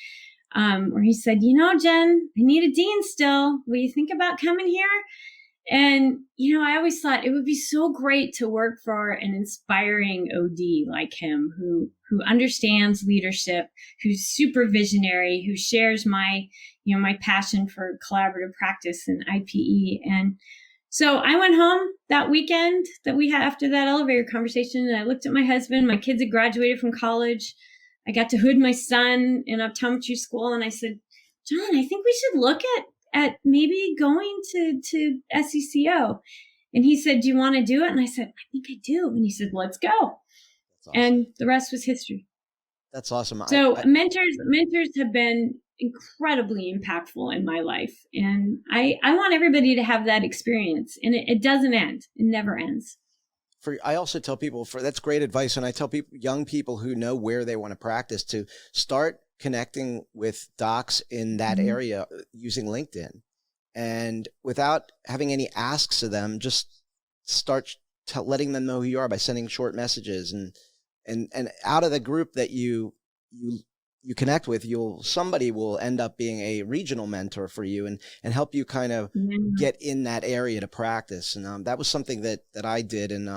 where he said, Jen, I need a dean still. Will you think about coming here? And, I always thought it would be so great to work for an inspiring OD like him, who understands leadership, who's super visionary, who shares my passion for collaborative practice and IPE. And so I went home that weekend that we had after that elevator conversation, and I looked at my husband. My kids had graduated from college. I got to hood my son in optometry school, and I said, John, I think we should look at maybe going to SCCO. And he said, do you want to do it? And I said, I think I do. And he said, let's go. That's awesome. And the rest was history. That's awesome. So mentors have been incredibly impactful in my life. And I want everybody to have that experience. And it doesn't end. It never ends. I also tell people, that's great advice. And I tell young people who know where they want to practice, to start connecting with docs in that area using LinkedIn, and without having any asks of them, just start letting them know who you are by sending short messages, and out of the group that you connect with, somebody will end up being a regional mentor for you and help you kind of get in that area to practice. And that was something that I did. And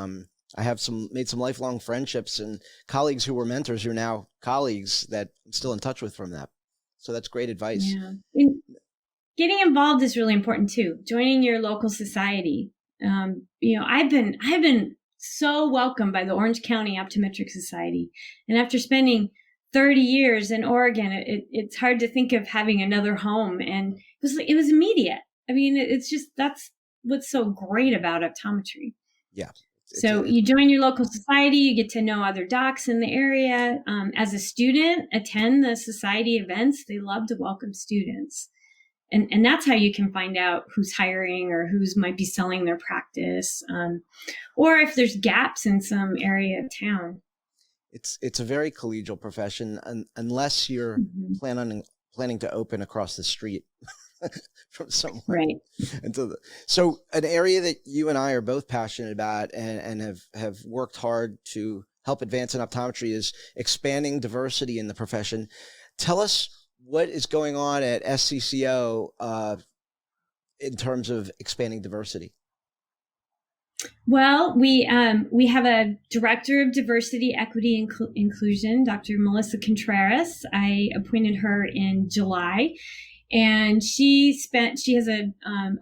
I have made some lifelong friendships and colleagues who were mentors who are now colleagues that I'm still in touch with from that. So that's great advice. Yeah. And getting involved is really important too. Joining your local society. I've been so welcomed by the Orange County Optometric Society. And after spending 30 years in Oregon, it's hard to think of having another home. And it was immediate. I mean, it's just, that's what's so great about optometry. Yeah. So you join your local society, you get to know other docs in the area. As a student, attend the society events. They love to welcome students. And that's how you can find out who's hiring or who's might be selling their practice, or if there's gaps in some area of town. It's a very collegial profession, unless you're planning to open across the street from somewhere. Right. So an area that you and I are both passionate about and have worked hard to help advance in optometry is expanding diversity in the profession. Tell us what is going on at SCCO in terms of expanding diversity. Well, we have a director of diversity, equity, and inclusion, Dr. Melissa Contreras. I appointed her in July, and she has a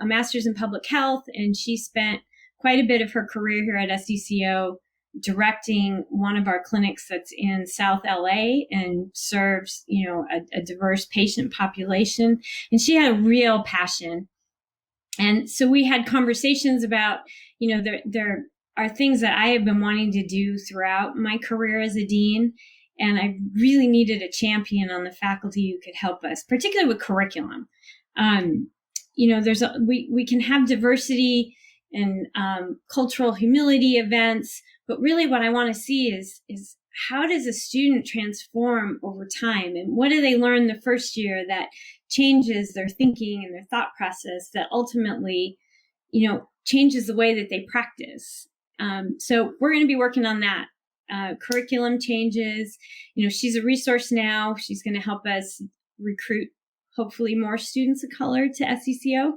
master's in public health, and she spent quite a bit of her career here at SCCO directing one of our clinics that's in South LA and serves, a diverse patient population. And she had a real passion. And so we had conversations about, there are things that I have been wanting to do throughout my career as a dean. And I really needed a champion on the faculty who could help us, particularly with curriculum. We can have diversity and cultural humility events, but really what I want to see is how does a student transform over time, and what do they learn the first year that changes their thinking and their thought process that ultimately, changes the way that they practice. So we're going to be working on that. Curriculum changes. She's a resource now. She's going to help us recruit, hopefully, more students of color to SCCO.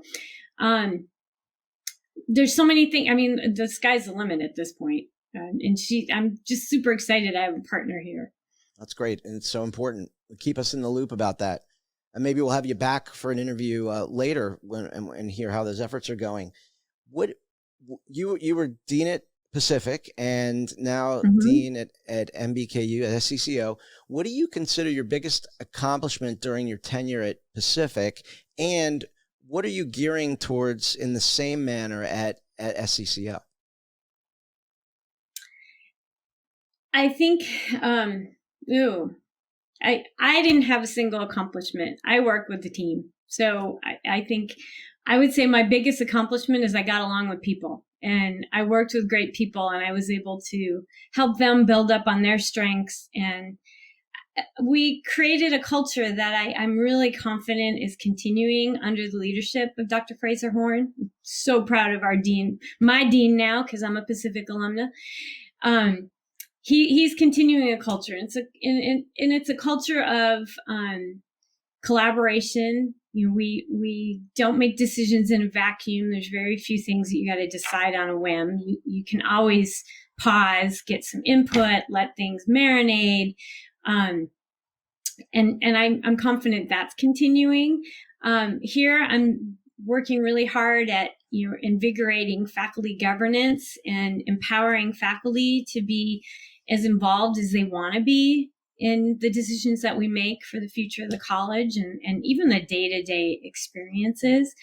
There's so many things. I mean, the sky's the limit at this point. I'm just super excited I have a partner here. That's great. And it's so important. Keep us in the loop about that. And maybe we'll have you back for an interview later and hear how those efforts are going. What you were dean at Pacific and now dean at MBKU at SCCO. What do you consider your biggest accomplishment during your tenure at Pacific? And what are you gearing towards in the same manner at SCCO? I think, I didn't have a single accomplishment. I worked with the team. So I think I would say my biggest accomplishment is I got along with people, and I worked with great people, and I was able to help them build up on their strengths. And we created a culture that I'm really confident is continuing under the leadership of Dr. Fraser Horn. I'm so proud of our dean, my dean now, because I'm a Pacific alumna. He's continuing a culture, and it's a culture of collaboration. We don't make decisions in a vacuum. There's very few things that you got to decide on a whim. You can always pause, get some input, let things marinate, and I'm confident that's continuing. Here, I'm working really hard at invigorating faculty governance and empowering faculty to be as involved as they want to be in the decisions that we make for the future of the college and even the day-to-day experiences.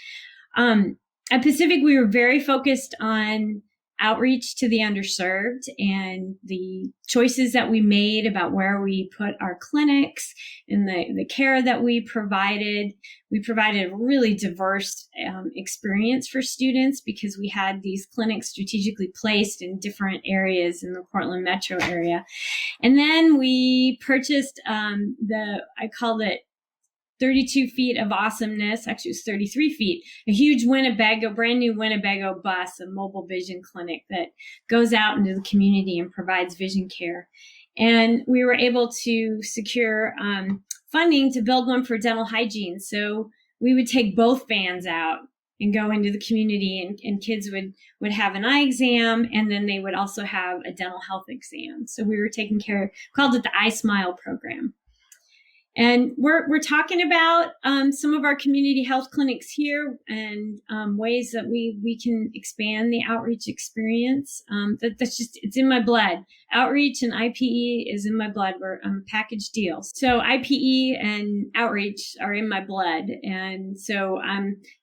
At Pacific, we were very focused on outreach to the underserved and the choices that we made about where we put our clinics and the care that we provided. We provided a really diverse experience for students because we had these clinics strategically placed in different areas in the Portland metro area. And then we purchased I called it 32 feet of awesomeness. Actually, it was 33 feet. A huge brand new Winnebago bus, a mobile vision clinic that goes out into the community and provides vision care. And we were able to secure funding to build one for dental hygiene. So we would take both vans out and go into the community, and kids would have an eye exam, and then they would also have a dental health exam. So we were taking care, called it the I Smile program. And we're talking about some of our community health clinics here and ways that we can expand the outreach experience. That's just, it's in my blood. Outreach and IPE is in my blood. We're package deals. So IPE and outreach are in my blood. And so,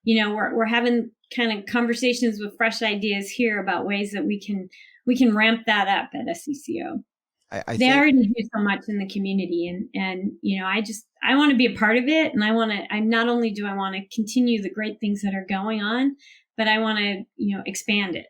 we're having kind of conversations with fresh ideas here about ways that we can ramp that up at SCCO. I They think, already do so much in the community, and I want to be a part of it, and I not only do I want to continue the great things that are going on, but I want to expand it.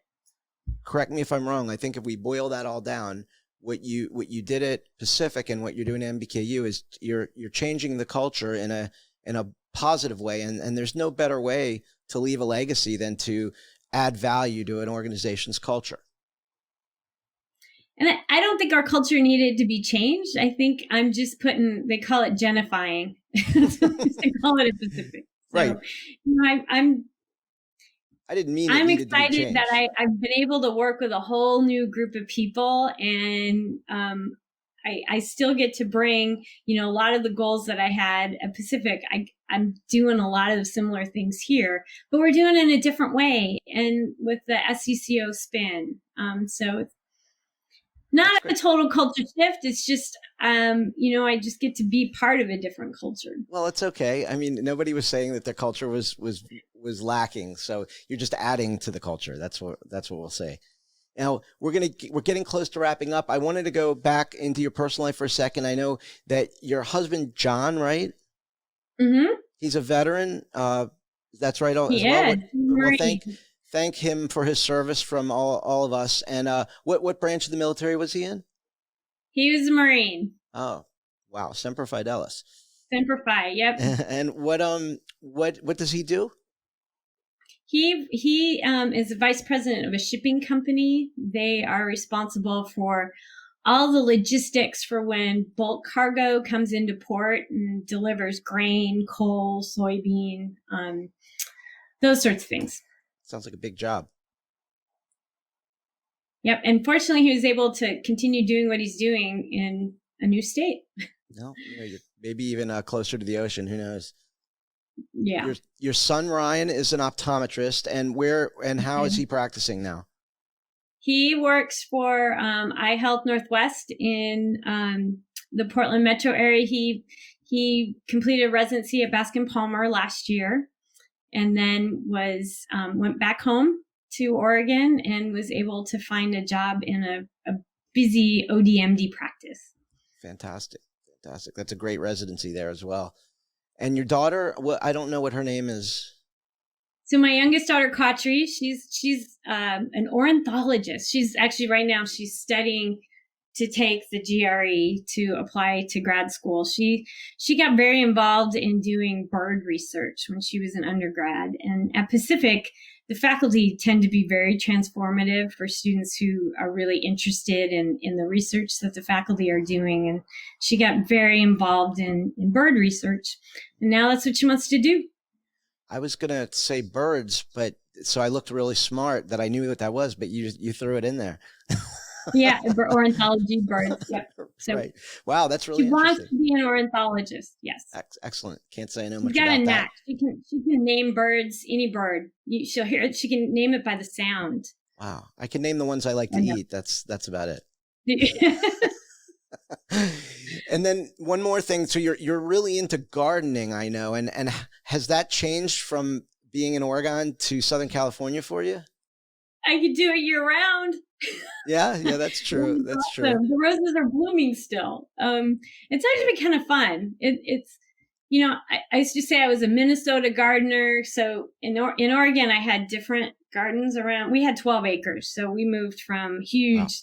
correct me if I'm wrong. I think if we boil that all down, what you did at Pacific and what you're doing at MBKU is you're changing the culture in a positive way, and there's no better way to leave a legacy than to add value to an organization's culture. And I don't think our culture needed to be changed. I think I'm just they call it genifying. They call it a Pacific. So, Right. I didn't mean I'm excited that I've been able to work with a whole new group of people, and I still get to bring, a lot of the goals that I had at Pacific. I'm doing a lot of similar things here, but we're doing it in a different way and with the SCCO spin. So it's not a total culture shift. It's just, I just get to be part of a different culture. Well, it's okay. I mean, nobody was saying that their culture was lacking. So you're just adding to the culture. That's what we'll say. Now we're getting close to wrapping up. I wanted to go back into your personal life for a second. I know that your husband, John, right? Mm-hmm. He's a veteran. That's right. Yeah. Well, thank him for his service from all of us. And what branch of the military was he in? He was a Marine. Oh, wow. Semper Fidelis. Semper Fi. Yep. And what does he do? He is a vice president of a shipping company. They are responsible for all the logistics for when bulk cargo comes into port and delivers grain, coal, soybean, those sorts of things. Sounds like a big job. Yep. And fortunately, he was able to continue doing what he's doing in a new state. No, maybe even closer to the ocean. Who knows? Yeah. Your son Ryan is an optometrist, and how is he practicing now? He works for Eye Health Northwest in the Portland metro area. He completed residency at Baskin Palmer last year, and then went back home to Oregon and was able to find a job in a busy ODMD practice. Fantastic. That's a great residency there as well. And your daughter, I don't know what her name is. So my youngest daughter, Katri, she's an ornithologist. She's actually right now she's studying to take the GRE to apply to grad school. She got very involved in doing bird research when she was an undergrad. And at Pacific, the faculty tend to be very transformative for students who are really interested in the research that the faculty are doing. And she got very involved in bird research. And now that's what she wants to do. I was going to say birds, but so I looked really smart that I knew what that was, but you threw it in there. Yeah, ornithology, birds. Yep. So right. Wow, that's really interesting. She interesting. wants to be an ornithologist. Yes. Excellent. Can't say I know much She's got about a that. knack. She can name birds, any bird. She'll hear it. She can name it by the sound. Wow. I can name the ones I like to eat. That's about it. And then one more thing. So you're really into gardening, I know. And has that changed from being in Oregon to Southern California for you? I could do it year round. Yeah, that's true. That's true. The roses are blooming still. It's actually been kind of fun. It's I used to say I was a Minnesota gardener. So in Oregon, I had different gardens around. We had 12 acres. So we moved from huge,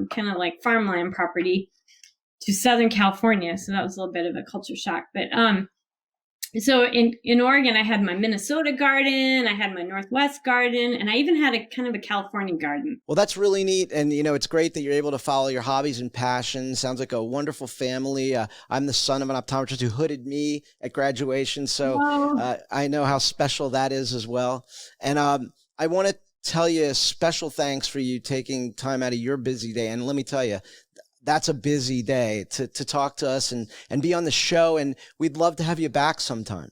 kind of like farmland property to Southern California. So that was a little bit of a culture shock. But so in Oregon, I had my Minnesota garden, I had my Northwest garden, and I even had a kind of a California garden. Well, that's really neat. And, it's great that you're able to follow your hobbies and passions. Sounds like a wonderful family. I'm the son of an optometrist who hooded me at graduation. So I know how special that is as well. And I want to tell you a special thanks for you taking time out of your busy day. And let me tell you, that's a busy day to talk to us and be on the show. And we'd love to have you back sometime.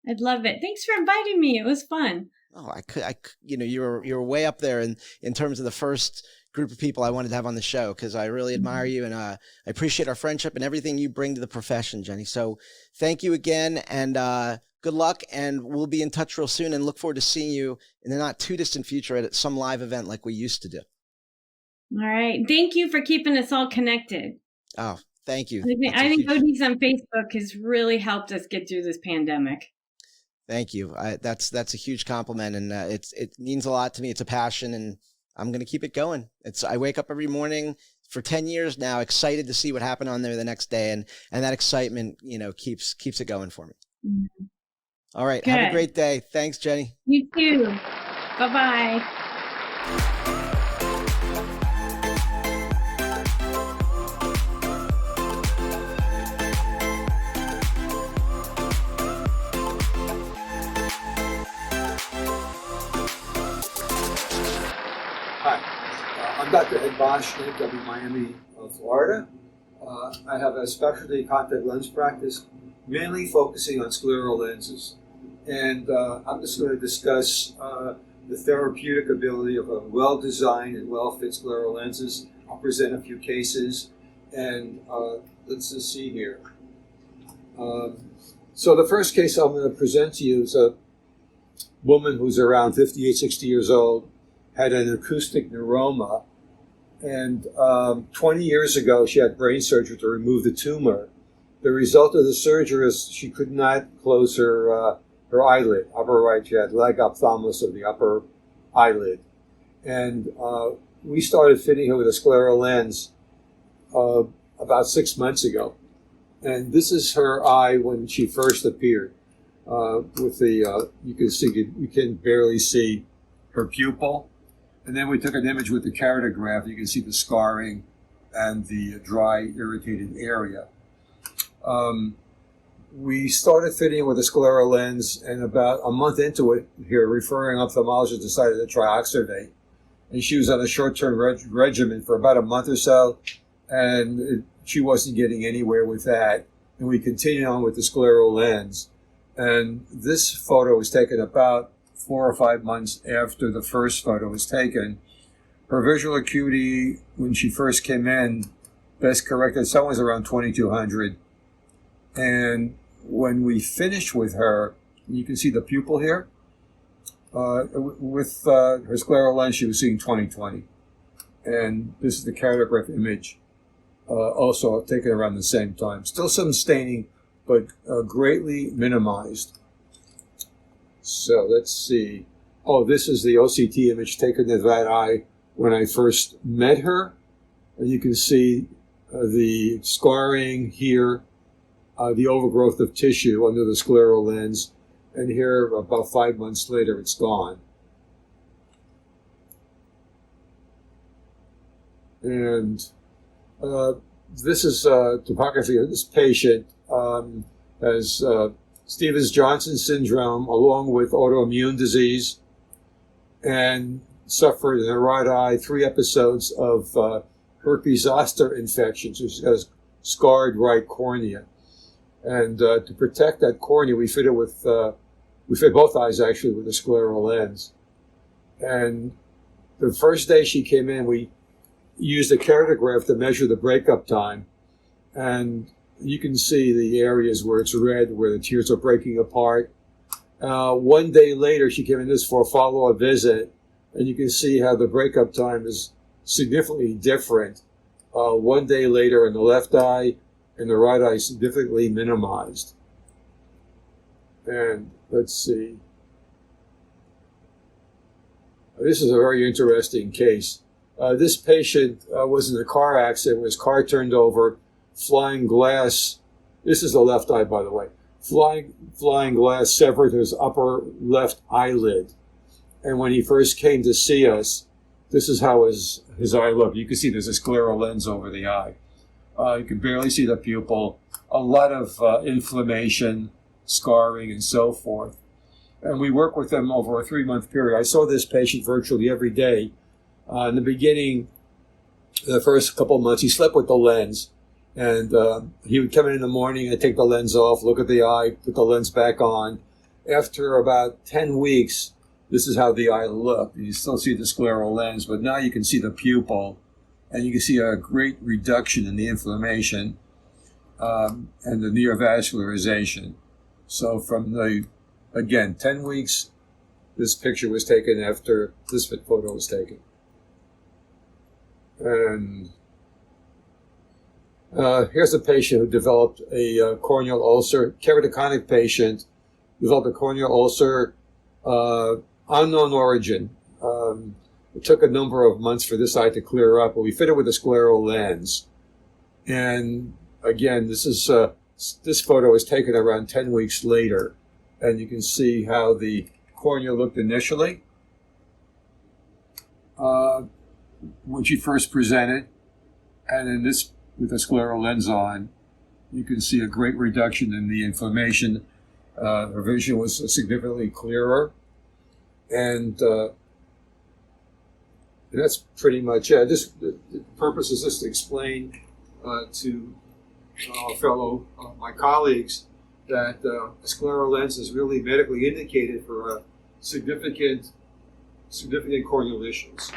I'd love it. Thanks for inviting me. It was fun. Oh, you were way up there in terms of the first group of people I wanted to have on the show, because I really admire you, and I appreciate our friendship and everything you bring to the profession, Jenny. So thank you again, and good luck, and we'll be in touch real soon and look forward to seeing you in the not too distant future at some live event like we used to do. All right. Thank you for keeping us all connected. Oh, thank you. I think ODs on Facebook has really helped us get through this pandemic. Thank you. That's a huge compliment, and it means a lot to me. It's a passion, and I'm going to keep it going. I wake up every morning for 10 years now, excited to see what happened on there the next day, and that excitement, keeps it going for me. Mm-hmm. All right. Good. Have a great day. Thanks, Jenny. You too. Bye-bye. Hi, I'm Dr. Ed Boshnick of Miami, Florida. I have a specialty contact lens practice, mainly focusing on scleral lenses. And I'm just going to discuss the therapeutic ability of a well-designed and well-fit scleral lenses. I'll present a few cases, and let's just see here. So the first case I'm going to present to you is a woman who's around 58, 60 years old, had an acoustic neuroma, and 20 years ago she had brain surgery to remove the tumor. The result of the surgery is she could not close her eyelid, upper right. She had leg ophthalmos of the upper eyelid. And we started fitting her with a scleral lens about 6 months ago. And this is her eye when she first appeared. With the, you can barely see her pupil. And then we took an image with the keratograph. You can see the scarring and the dry, irritated area. We started fitting with a scleral lens, and about a month into it, here, referring ophthalmologist decided to try oxygenate. And she was on a short-term regimen for about a month or so, and she wasn't getting anywhere with that. And we continued on with the scleral lens. And this photo was taken about 4 or 5 months after the first photo was taken. Her visual acuity, when she first came in, best corrected, someone was around 2200. And when we finished with her, you can see the pupil here. With her scleral lens, she was seeing 20/20. And this is the keratograph image, also taken around the same time. Still some staining, but greatly minimized. So let's see. Oh, this is the OCT image taken of that eye when I first met her. And you can see the scarring here, the overgrowth of tissue under the scleral lens. And here, about 5 months later, it's gone. And this is topography of this patient. Has Stevens-Johnson syndrome along with autoimmune disease, and suffered in her right eye 3 episodes of herpes zoster infection. So she's got a scarred right cornea. And to protect that cornea, we fit both eyes actually with a scleral lens. And the first day she came in, we used a keratograph to measure the breakup time. And you can see the areas where it's red, where the tears are breaking apart. 1 day later, she came in this for a follow-up visit, and you can see how the breakup time is significantly different. 1 day later in the left eye, and the right eye significantly minimized. And let's see. This is a very interesting case. This patient was in a car accident when his car turned over. Flying glass, this is the left eye, by the way. Flying glass severed his upper left eyelid. And when he first came to see us, this is how his eye looked. You can see there's a scleral lens over the eye. You can barely see the pupil, a lot of inflammation, scarring, and so forth. And we work with them over a 3-month period. I saw this patient virtually every day. In the beginning, the first couple of months, he slept with the lens. And he would come in the morning and take the lens off, look at the eye, put the lens back on. After about 10 weeks, this is how the eye looked. You still see the scleral lens, but now you can see the pupil, and you can see a great reduction in the inflammation and the neovascularization. So from again, 10 weeks, this picture was taken after this photo was taken. And here's a patient who developed a corneal ulcer, keratoconic patient, developed a corneal ulcer, unknown origin. It took a number of months for this eye to clear up, but we fitted with a scleral lens. And again, this photo was taken around 10 weeks later, and you can see how the cornea looked initially when she first presented, and in this, with a scleral lens on, you can see a great reduction in the inflammation. Her vision was significantly clearer, and that's pretty much it. The purpose is just to explain to my colleagues that a scleral lens is really medically indicated for significant corneal issues.